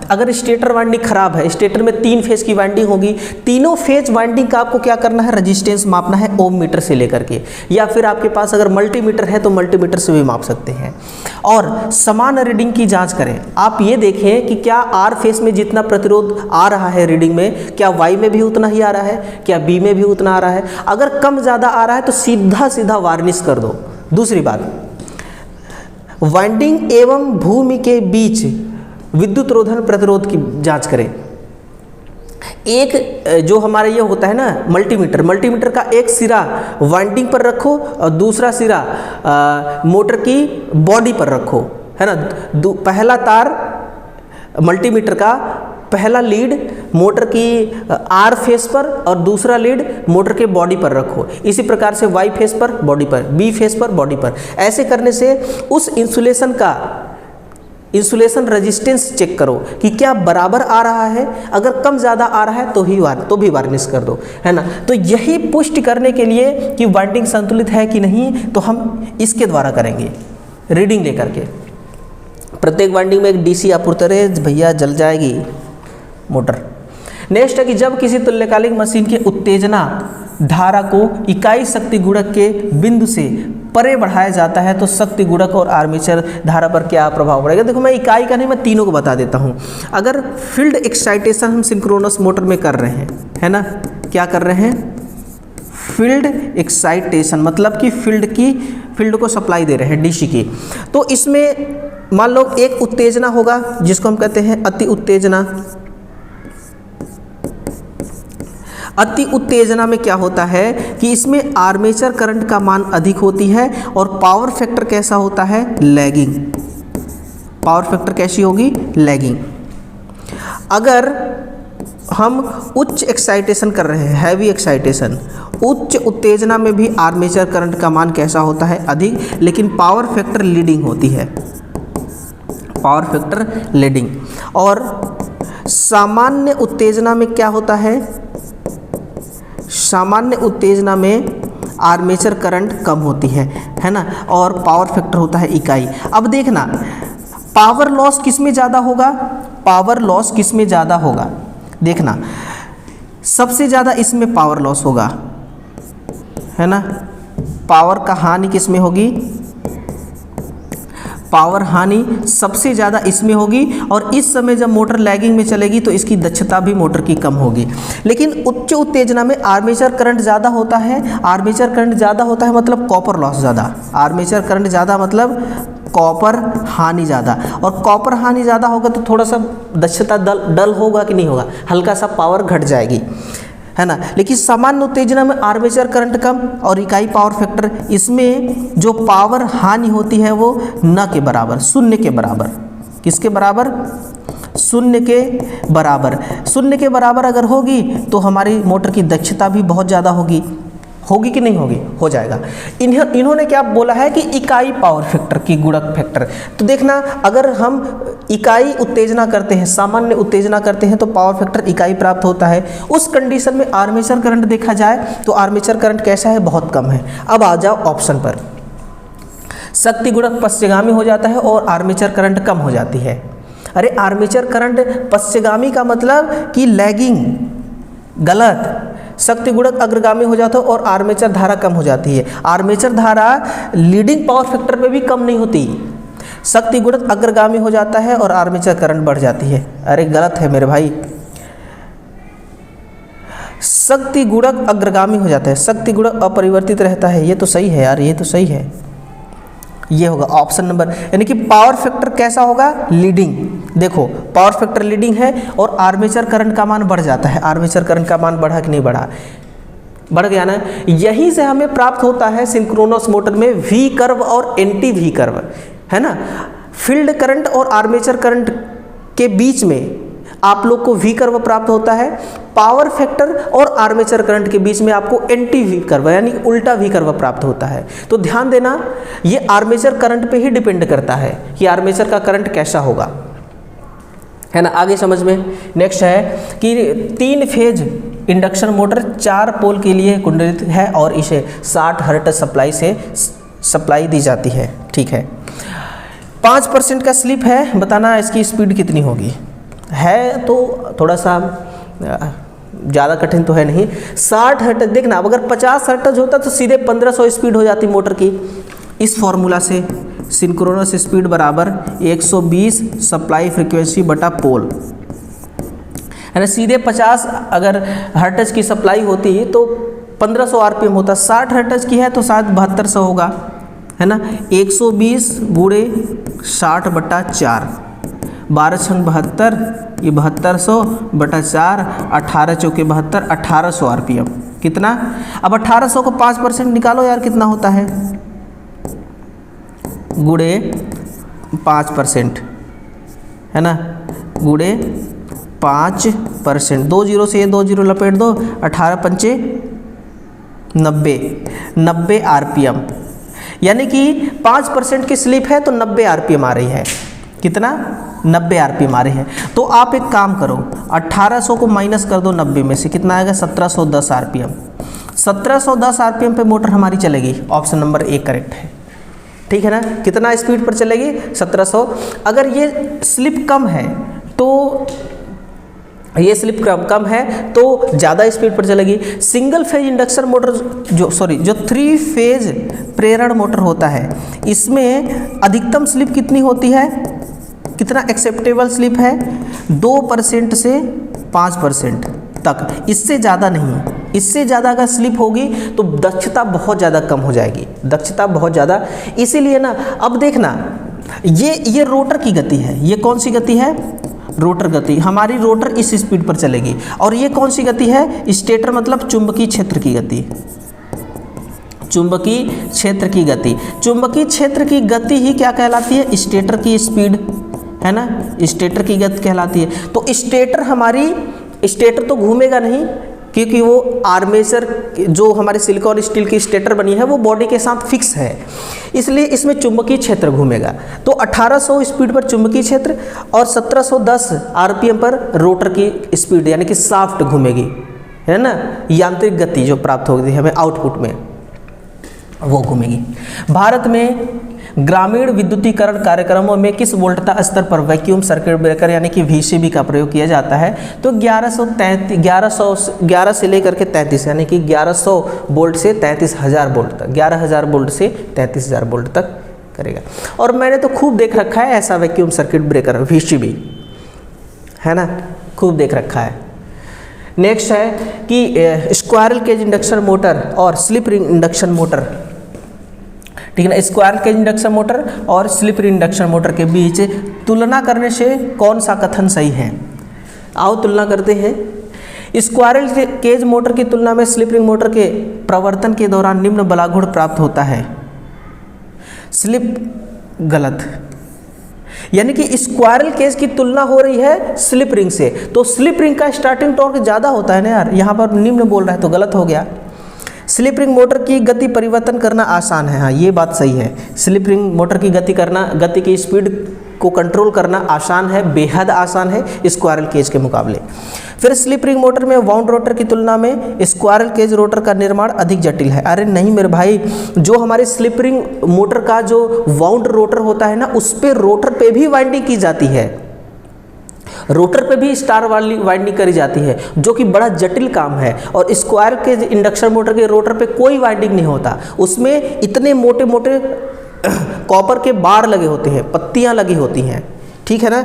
अगर स्टेटर वाइंडिंग खराब है, स्टेटर में 3 फेज की वाइंडिंग होगी, तीनों फेज वाइंडिंग का आपको क्या करना है, रेजिस्टेंस मापना है ओम मीटर से लेकर के, या फिर आपके पास अगर मल्टीमीटर है तो मल्टीमीटर से भी माप सकते हैं। और समान रीडिंग की जांच करें। आप ये देखें कि क्या आर फेज में जितना प्रतिरोध आ रहा है रीडिंग में, क्या वाई में भी उतना ही आ रहा है, क्या बी में भी उतना आ रहा है। अगर कम ज़्यादा आ रहा है तो सीधा सीधा वार्निश कर दो। दूसरी बात, वाइंडिंग एवं भूमि के बीच विद्युत रोधन प्रतिरोध की जांच करें। एक जो हमारा ये होता है ना मल्टीमीटर का एक सिरा वाइंडिंग पर रखो और दूसरा सिरा मोटर की बॉडी पर रखो, है ना। पहला तार मल्टीमीटर का पहला लीड मोटर की आर फेस पर और दूसरा लीड मोटर के बॉडी पर रखो। इसी प्रकार से वाई फेस पर बॉडी पर, बी फेस पर बॉडी पर। ऐसे करने से उस इंसुलेशन का इंसुलेशन रेजिस्टेंस चेक करो कि क्या बराबर आ रहा है। अगर कम ज़्यादा आ रहा है तो भी वार्निश कर दो, है ना। तो यही पुष्टि करने के लिए कि वाइंडिंग संतुलित है कि नहीं, तो हम इसके द्वारा करेंगे, रीडिंग लेकर के। प्रत्येक वाइंडिंग में एक डीसी आपूर्ति रहे, भैया जल जाएगी मोटर। नेक्स्ट है कि जब किसी तुल्यकालिक मशीन के उत्तेजना धारा को इकाई शक्ति गुणक के बिंदु से परे बढ़ाया जाता है तो शक्ति गुणक और आर्मेचर धारा पर क्या प्रभाव पड़ेगा। देखो, मैं इकाई का नहीं, मैं तीनों को बता देता हूँ। अगर फील्ड एक्साइटेशन हम सिंक्रोनस मोटर में कर रहे हैं, है ना, क्या कर रहे हैं, फील्ड एक्साइटेशन, मतलब कि फील्ड को सप्लाई दे रहे हैं डीसी की। तो इसमें मान लो एक उत्तेजना होगा जिसको हम कहते हैं अति उत्तेजना। अति उत्तेजना में क्या होता है कि इसमें आर्मेचर करंट का मान अधिक होती है और पावर फैक्टर कैसा होता है, लैगिंग। पावर फैक्टर कैसी होगी, लैगिंग। अगर हम उच्च एक्साइटेशन कर रहे हैं, हैवी एक्साइटेशन, उच्च उत्तेजना में भी आर्मेचर करंट का मान कैसा होता है, अधिक, लेकिन पावर फैक्टर लीडिंग होती है, पावर फैक्टर लीडिंग। और सामान्य उत्तेजना में क्या होता है, सामान्य उत्तेजना में आर्मेचर करंट कम होती है ना, और पावर फैक्टर होता है इकाई। अब देखना पावर लॉस किस में ज़्यादा होगा, पावर लॉस किस में ज़्यादा होगा, देखना सबसे ज़्यादा इसमें पावर लॉस होगा, है ना। पावर का हानि किस में होगी, पावर हानि सबसे ज़्यादा इसमें होगी। और इस समय जब मोटर लैगिंग में चलेगी तो इसकी दक्षता भी मोटर की कम होगी। लेकिन उच्च उत्तेजना में आर्मेचर करंट ज़्यादा होता है, आर्मेचर करंट ज़्यादा होता है मतलब कॉपर लॉस ज़्यादा, आर्मेचर करंट ज़्यादा मतलब कॉपर हानि ज़्यादा। और कॉपर हानि ज़्यादा होगा तो थोड़ा सा दक्षता डल होगा कि नहीं होगा, हल्का सा पावर घट जाएगी, है ना। लेकिन सामान्य उत्तेजना में आर्मेचर करंट कम और इकाई पावर फैक्टर, इसमें जो पावर हानि होती है वो न के बराबर, शून्य के बराबर। किसके बराबर, शून्य के बराबर। शून्य के बराबर अगर होगी तो हमारी मोटर की दक्षता भी बहुत ज़्यादा होगी कि नहीं होगी, हो जाएगा। इन्होंने क्या बोला है कि इकाई पावर फैक्टर की गुणक फैक्टर। तो देखना अगर हम इकाई उत्तेजना करते हैं, सामान्य उत्तेजना करते हैं तो पावर फैक्टर इकाई प्राप्त होता है। उस कंडीशन में आर्मेचर करंट देखा जाए तो आर्मेचर करंट कैसा है, बहुत कम है। अब आ जाओ ऑप्शन पर, शक्ति गुणक पश्चगामी हो जाता है और आर्मेचर करंट कम हो जाती है। अरे आर्मेचर करंट पश्चगामी का मतलब कि लैगिंग, गलत। शक्ति गुणक अग्रगामी हो जाता है और आर्मेचर धारा कम हो जाती है। आर्मेचर धारा लीडिंग पावर फैक्टर में भी कम नहीं होती, शक्ति गुणक अग्रगामी हो जाता है और आर्मेचर करंट बढ़ जाती है। अरे गलत है मेरे भाई, शक्ति गुणक अग्रगामी हो जाता है, शक्ति गुणक अपरिवर्तित रहता है। ये तो सही है यार, ये तो सही है, ये होगा ऑप्शन नंबर। यानी कि पावर फैक्टर कैसा होगा, लीडिंग। देखो पावर फैक्टर लीडिंग है और आर्मेचर करंट का मान बढ़ जाता है। आर्मेचर करंट का मान बढ़ा कि नहीं बढ़ा, बढ़ गया ना। यहीं से हमें प्राप्त होता है सिंक्रोनस मोटर में वी कर्व और एंटी वी कर्व, है ना। फील्ड करंट और आर्मेचर करंट के बीच में आप लोग को वी कर्व प्राप्त होता है। पावर फैक्टर और आर्मेचर करंट के बीच में आपको एंटी वी कर्व यानी उल्टा वी कर्व प्राप्त होता है। तो ध्यान देना, ये आर्मेचर करंट पे ही डिपेंड करता है कि आर्मेचर का करंट कैसा होगा, है ना। आगे समझ में। नेक्स्ट है कि 3 फेज इंडक्शन मोटर 4 पोल के लिए कुंडलित है और इसे 60 हर्ट्ज सप्लाई से सप्लाई दी जाती है, ठीक है। 5% का स्लिप है, बताना इसकी स्पीड कितनी होगी। है तो थोड़ा सा ज़्यादा कठिन तो है नहीं। 60 हर्ट्ज, देखना अब अगर 50 हर्ट्ज होता तो सीधे 1500 स्पीड हो जाती मोटर की। इस फॉर्मूला से सिंक्रोनस स्पीड बराबर 120 सप्लाई फ्रीक्वेंसी बटा पोल, है ना। सीधे 50 अगर हर्ट्ज की सप्लाई होती तो 1500 आरपीएम होता। 60 हर्ट्ज की है तो शायद 7200 होगा, है ना। 120 गुणे 60 बटा 4, 12 छंग 72, ये 7200 बटा 4, 18 चौके 72, 1800 आरपीएम। कितना? अब 1800 को 5% निकालो यार, कितना होता है? गुणे 5%, है ना, गुणे 5%। 2 जीरो से ये 2 जीरो लपेट दो, 18 पंचे 90 आरपीएम, यानी कि 5% की स्लिप है तो 90 आरपीएम आ रही है। कितना? 90 आरपीएम आ रही है। तो आप एक काम करो, 1800 को माइनस कर दो 90 में से, कितना आएगा? 1710 आरपीएम। 1710 आरपीएम पे मोटर हमारी चलेगी। ऑप्शन नंबर 1 करेक्ट है, ठीक है ना। कितना स्पीड पर चलेगी? 1700। अगर ये स्लिप कम है तो ये स्लिप कम है तो ज़्यादा स्पीड पर चलेगी। सिंगल फेज इंडक्शन मोटर जो 3 फेज प्रेरण मोटर होता है, इसमें अधिकतम स्लिप कितनी होती है? कितना एक्सेप्टेबल स्लिप है? 2% से 5% तक, इससे ज़्यादा नहीं। इससे ज़्यादा अगर स्लिप होगी तो दक्षता बहुत ज़्यादा कम हो जाएगी, दक्षता बहुत ज़्यादा। इसीलिए ना, अब देखना, ये रोटर की गति है। ये कौन सी गति है? रोटर गति। हमारी रोटर इस स्पीड पर चलेगी। और ये कौन सी गति है? स्टेटर, मतलब चुंबकीय क्षेत्र की गति। चुंबकीय क्षेत्र की गति, चुंबकीय क्षेत्र की गति ही क्या कहलाती है? स्टेटर की स्पीड, है ना, स्टेटर की गति कहलाती है। तो स्टेटर तो घूमेगा नहीं, क्योंकि वो आर्मेचर जो हमारे सिलिकॉन स्टील की स्टेटर बनी है वो बॉडी के साथ फिक्स है, इसलिए इसमें चुंबकीय क्षेत्र घूमेगा। तो 1800 स्पीड पर चुंबकीय क्षेत्र और 1710 आरपीएम पर रोटर की स्पीड यानी कि शाफ्ट घूमेगी, है ना। यांत्रिक गति जो प्राप्त होगी हमें आउटपुट में, वो घूमेगी। भारत में ग्रामीण विद्युतीकरण कार्यक्रमों में किस वोल्टता स्तर पर वैक्यूम सर्किट ब्रेकर यानी कि वीसीबी का प्रयोग किया जाता है? तो 11 से लेकर के 33, यानी कि 1100 वोल्ट से 33,000 वोल्ट तक, 11,000 वोल्ट से 33,000 वोल्ट तक करेगा। और मैंने तो खूब देख रखा है ऐसा वैक्यूम सर्किट ब्रेकर वीसीबी, है ना, खूब देख रखा है। नेक्स्ट है कि स्क्वायरल केज इंडक्शन मोटर और स्लिप रिंग इंडक्शन मोटर, ठीक है ना। स्क्वायरल केज इंडक्शन मोटर और स्लिप रिंग इंडक्शन मोटर के बीच तुलना करने से कौन सा कथन सही है? आओ तुलना करते हैं। स्क्वायरल केज मोटर की तुलना में स्लिप रिंग मोटर के प्रवर्तन के दौरान निम्न बलागुण प्राप्त होता है। स्लिप, गलत, यानी कि स्क्वायरल केज की तुलना हो रही है स्लिप रिंग से, तो स्लिप रिंग का स्टार्टिंग टॉर्क ज़्यादा होता है ना यार, यहाँ पर निम्न बोल रहा है तो गलत हो गया। स्लिप रिंग मोटर की गति परिवर्तन करना आसान है, हाँ ये बात सही है। स्लिप रिंग मोटर की गति की स्पीड को कंट्रोल करना आसान है, बेहद आसान है स्क्वायरल केज के मुकाबले। फिर स्लिप रिंग मोटर में वाउंड रोटर की तुलना में स्क्वायरल केज रोटर का निर्माण अधिक जटिल है। अरे नहीं मेरे भाई, जो हमारे स्लिप रिंग मोटर का जो वाउंड रोटर होता है ना, उस पर रोटर पे भी वाइंडिंग की जाती है, रोटर पे भी स्टार वाली वाइंडिंग करी जाती है, जो कि बड़ा जटिल काम है। और स्क्वायर के इंडक्शन मोटर के रोटर पे कोई वाइंडिंग नहीं होता, उसमें इतने मोटे मोटे कॉपर के बार लगे होते हैं, पत्तियां लगी होती हैं, ठीक है ना।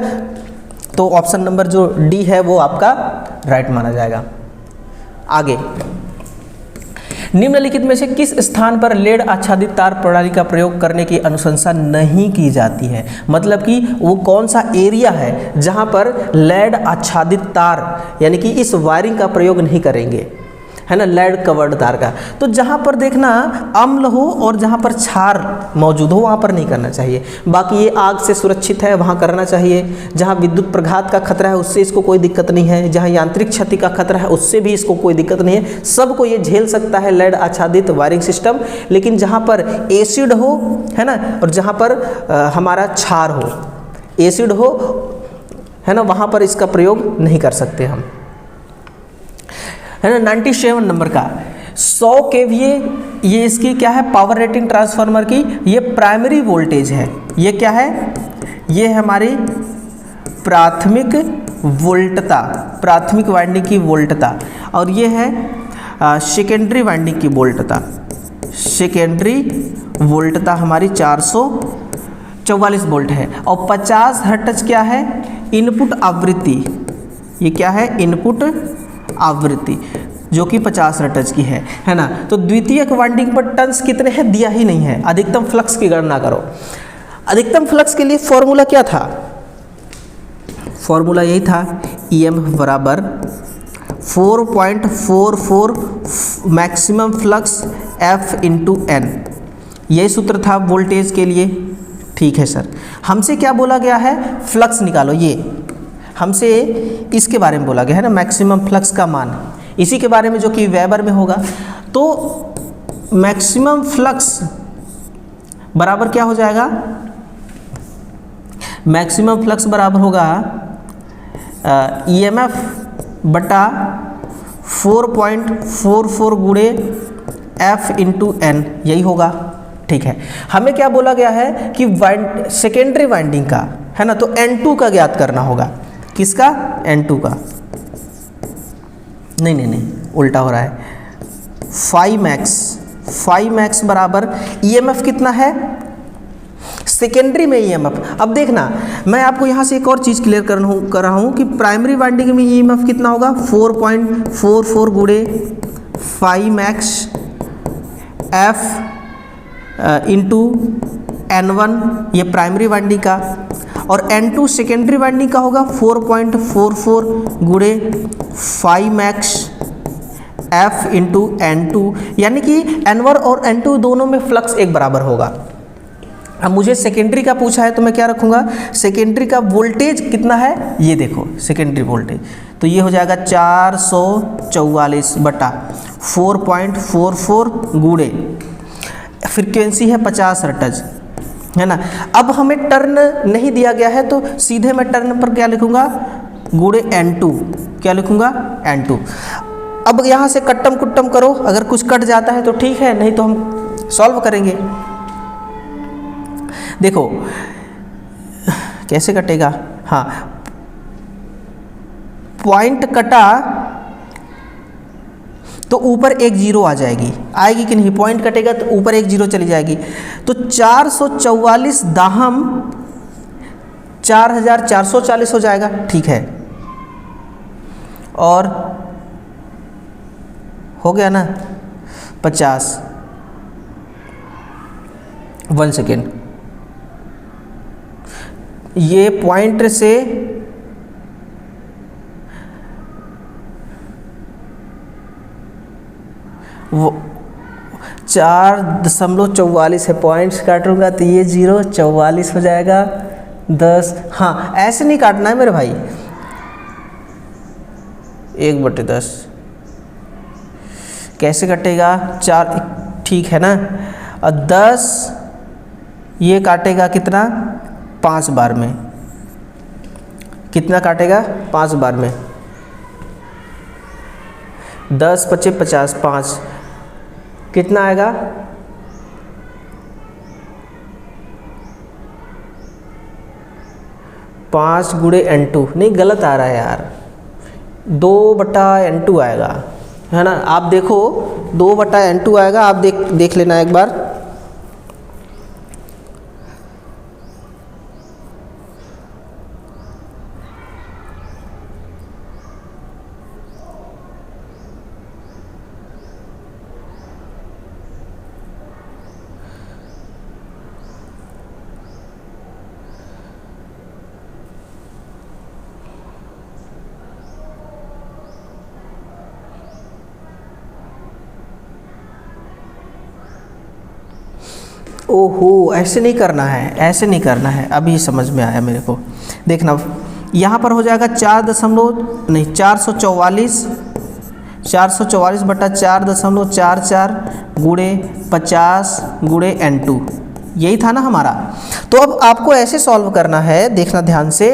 तो ऑप्शन नंबर जो डी है वो आपका राइट माना जाएगा। आगे, निम्नलिखित में से किस स्थान पर लेड आच्छादित तार प्रणाली का प्रयोग करने की अनुशंसा नहीं की जाती है? मतलब कि वो कौन सा एरिया है जहां पर लेड आच्छादित तार यानी कि इस वायरिंग का प्रयोग नहीं करेंगे, है ना, लेड कवर्ड तार का। तो जहां पर देखना अम्ल हो और जहां पर क्षार मौजूद हो वहां पर नहीं करना चाहिए। बाकी ये आग से सुरक्षित है वहां करना चाहिए। जहां विद्युत प्रघात का खतरा है उससे इसको कोई दिक्कत नहीं है। जहां यांत्रिक क्षति का खतरा है उससे भी इसको कोई दिक्कत नहीं है। सबको ये झेल सकता है लेड आच्छादित वायरिंग सिस्टम। लेकिन जहां पर एसिड हो, है ना, और जहां पर हमारा क्षार हो, एसिड हो, है ना, वहां पर इसका प्रयोग नहीं कर सकते हम, है ना। 97 नंबर का 100 kVA, ये इसकी क्या है? पावर रेटिंग ट्रांसफार्मर की ये प्राइमरी वोल्टेज है। ये क्या है? ये है हमारी प्राथमिक वोल्टता, प्राथमिक वाइंडिंग की वोल्टता, और ये है सेकेंडरी वाइंडिंग की वोल्टता। सेकेंडरी वोल्टता हमारी 444 वोल्ट है। और 50 हर्ट्ज क्या है? इनपुट आवृत्ति। ये क्या है? इनपुट आवृत्ति, जो कि 50 हर्ट्ज की है ना। तो द्वितीयक वाइंडिंग पर टर्न्स कितने हैं दिया ही नहीं है। अधिकतम फ्लक्स की गणना करो। अधिकतम फ्लक्स के लिए फॉर्मूला क्या था? फॉर्मूला यही था, EMF बराबर 4.44 maximum flux F into N। यही सूत्र था वोल्टेज के लिए। ठीक है सर, हमसे क्या बोला गया है? फ्लक्स निकालो। ये हमसे इसके बारे में बोला गया है ना, मैक्सिमम फ्लक्स का मान, इसी के बारे में, जो कि वेबर में होगा। तो मैक्सिमम फ्लक्स बराबर क्या हो जाएगा? मैक्सिमम फ्लक्स बराबर होगा EMF बटा 4.44 गुणे F इंटू N, यही होगा। ठीक है, हमें क्या बोला गया है कि सेकेंडरी वाइंडिंग का है ना, तो N2 का ज्ञात करना होगा। किसका? N2 का। नहीं, उल्टा हो रहा है। 5 मैक्स बराबर EMF कितना है? सेकेंडरी में EMF। अब देखना, मैं आपको यहाँ से एक और चीज़ क्लियर कर रहा हूँ कि प्राइमरी वाइंडिंग में EMF कितना होगा? 4.44 गुणे 5 मैक्स F इंटू N1, ये प्राइमरी वाइंडिंग का, और N2 सेकेंडरी वाइंडिंग का होगा 4.44 गुणे 5 मैक्स F इंटू N2, यानी कि N1 और N2 दोनों में फ्लक्स एक बराबर होगा। अब मुझे सेकेंडरी का पूछा है तो मैं क्या रखूँगा? सेकेंडरी का वोल्टेज कितना है? ये देखो सेकेंडरी वोल्टेज, तो ये हो जाएगा 444 बटा 4.44 गुणे फ्रीक्वेंसी है 50 हर्ट्ज, है ना। अब हमें टर्न नहीं दिया गया है तो सीधे मैं टर्न पर क्या लिखूँगा? गुणे N2। क्या लिखूँगा? N2। अब यहाँ से कट्टम कुट्टम करो, अगर कुछ कट जाता है तो ठीक है, नहीं तो हम सॉल्व करेंगे। देखो कैसे कटेगा। हाँ, पॉइंट कटा तो ऊपर एक जीरो आ जाएगी, आएगी कि नहीं? पॉइंट कटेगा तो ऊपर एक जीरो चली जाएगी। तो 444 दाहम 4440 हो जाएगा। ठीक है, और हो गया ना 50। 1 सेकेंड, ये पॉइंट से वो 4.44 है, पॉइंट्स काटूंगा तो ये 0.44 हो जाएगा। 10, हाँ ऐसे नहीं काटना है मेरे भाई, 1/10 कैसे कटेगा? 4, ठीक है ना। और 10 ये काटेगा कितना? 5 बार में। कितना काटेगा? 5 बार में। 10 × 5 = 50, 5 कितना आएगा? 5 गुणे N2, नहीं गलत आ रहा है यार, 2/N2 आएगा, है ना। आप देखो 2/N2 आएगा, आप देख लेना एक बार। ओहो, ऐसे नहीं करना है, ऐसे नहीं करना है। अभी समझ में आया मेरे को। देखना यहाँ पर हो जाएगा 444/444 गुणे 50 गुणे N2, यही था ना हमारा। तो अब आपको ऐसे सॉल्व करना है, देखना ध्यान से,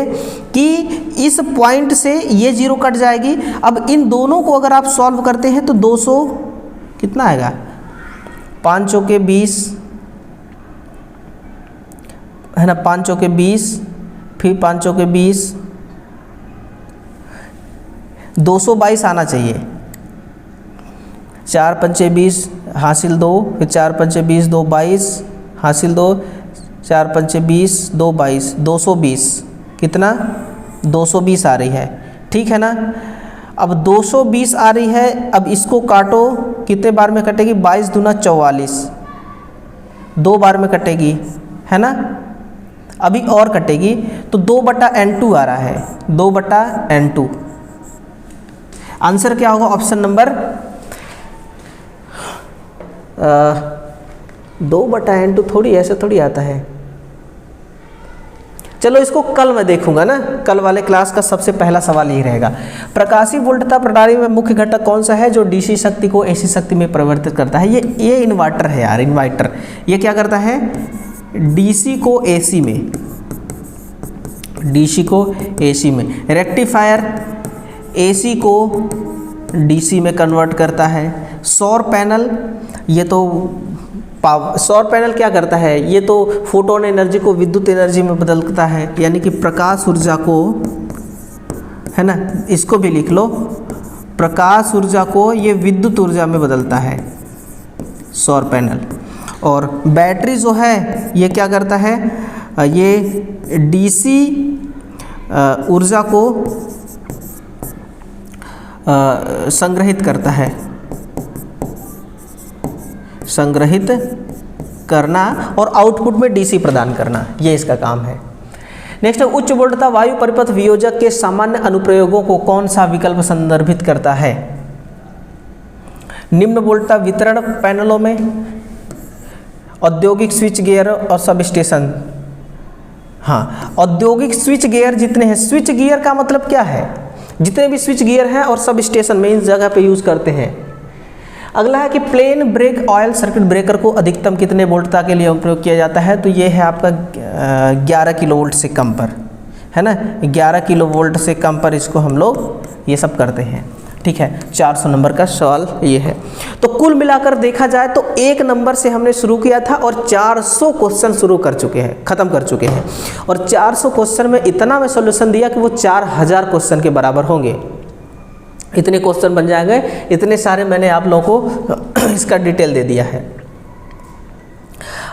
कि इस पॉइंट से ये 0 कट जाएगी। अब इन दोनों को अगर आप सॉल्व करते हैं तो 200 कितना आएगा? 5 चौके 20, है ना, 5 चौके 20, फिर 5 चौके 20, 222 आना चाहिए। 4 पंचे 20 हासिल 2, फिर 4 पंचे 20 2 22 हासिल 2, 4 पंचे 20 2 22, 220 कितना 220 आ रही है, ठीक है ना। अब 220 आ रही है, अब इसको काटो, कितने बार में कटेगी, 22 दूना 44, 2 बार में कटेगी, है ना। अभी और कटेगी तो 2/n2 आ रहा है, 2/n2। आंसर क्या होगा, ऑप्शन नंबर 2/n2 थोड़ी ऐसे थोड़ी आता है। चलो इसको कल मैं देखूंगा ना, कल वाले क्लास का सबसे पहला सवाल यही रहेगा। प्रकाशीय वोल्टता प्रणाली में मुख्य घटक कौन सा है जो डीसी शक्ति को एसी शक्ति में परिवर्तित करता है। ये इन्वर्टर है यार, इन्वर्टर। ये क्या करता है, डीसी को एसी में, डीसी को एसी में, रेक्टिफायर एसी को डीसी में कन्वर्ट करता है। सौर पैनल, ये तो सौर पैनल क्या करता है, ये तो फोटोन एनर्जी को विद्युत एनर्जी में बदलता है, यानी कि प्रकाश ऊर्जा को, है ना, इसको भी लिख लो, प्रकाश ऊर्जा को ये विद्युत ऊर्जा में बदलता है सौर पैनल। और बैटरी जो है ये क्या करता है, ये डीसी ऊर्जा को संग्रहित करता है, संग्रहित करना और आउटपुट में डीसी प्रदान करना, ये इसका काम है। नेक्स्ट है, उच्च वोल्टता वायु परिपथ वियोजक के सामान्य अनुप्रयोगों को कौन सा विकल्प संदर्भित करता है। निम्न वोल्टता वितरण पैनलों में, औद्योगिक स्विच गियर और सब स्टेशन। हाँ, औद्योगिक स्विच गियर जितने हैं, स्विच गियर का मतलब क्या है, जितने भी स्विच गियर हैं और सब स्टेशन में इस जगह पे यूज़ करते हैं। अगला है कि plain break oil circuit breaker को अधिकतम कितने वोल्टता के लिए उपयोग किया जाता है, तो ये है आपका 11 किलो वोल्ट से कम पर, है ना, 11 किलो वोल्ट से कम पर इसको हम लोग ये सब करते हैं, ठीक है। 400 नंबर का सवाल ये है। तो कुल मिलाकर देखा जाए तो 1 नंबर से हमने शुरू किया था और 400 क्वेश्चन शुरू कर चुके हैं, ख़त्म कर चुके हैं। और 400 क्वेश्चन में इतना मैं सॉल्यूशन दिया कि वो 4000 क्वेश्चन के बराबर होंगे, इतने क्वेश्चन बन जाएंगे। इतने सारे मैंने आप लोगों को इसका डिटेल दे दिया है।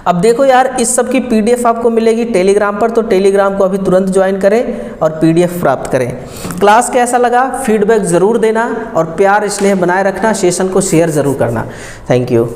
अब देखो यार, इस सब की पीडीएफ आपको मिलेगी टेलीग्राम पर, तो टेलीग्राम को अभी तुरंत ज्वाइन करें और पीडीएफ प्राप्त करें। क्लास कैसा लगा फीडबैक ज़रूर देना और प्यार स्नेह बनाए रखना, सेशन को शेयर ज़रूर करना। Thank you.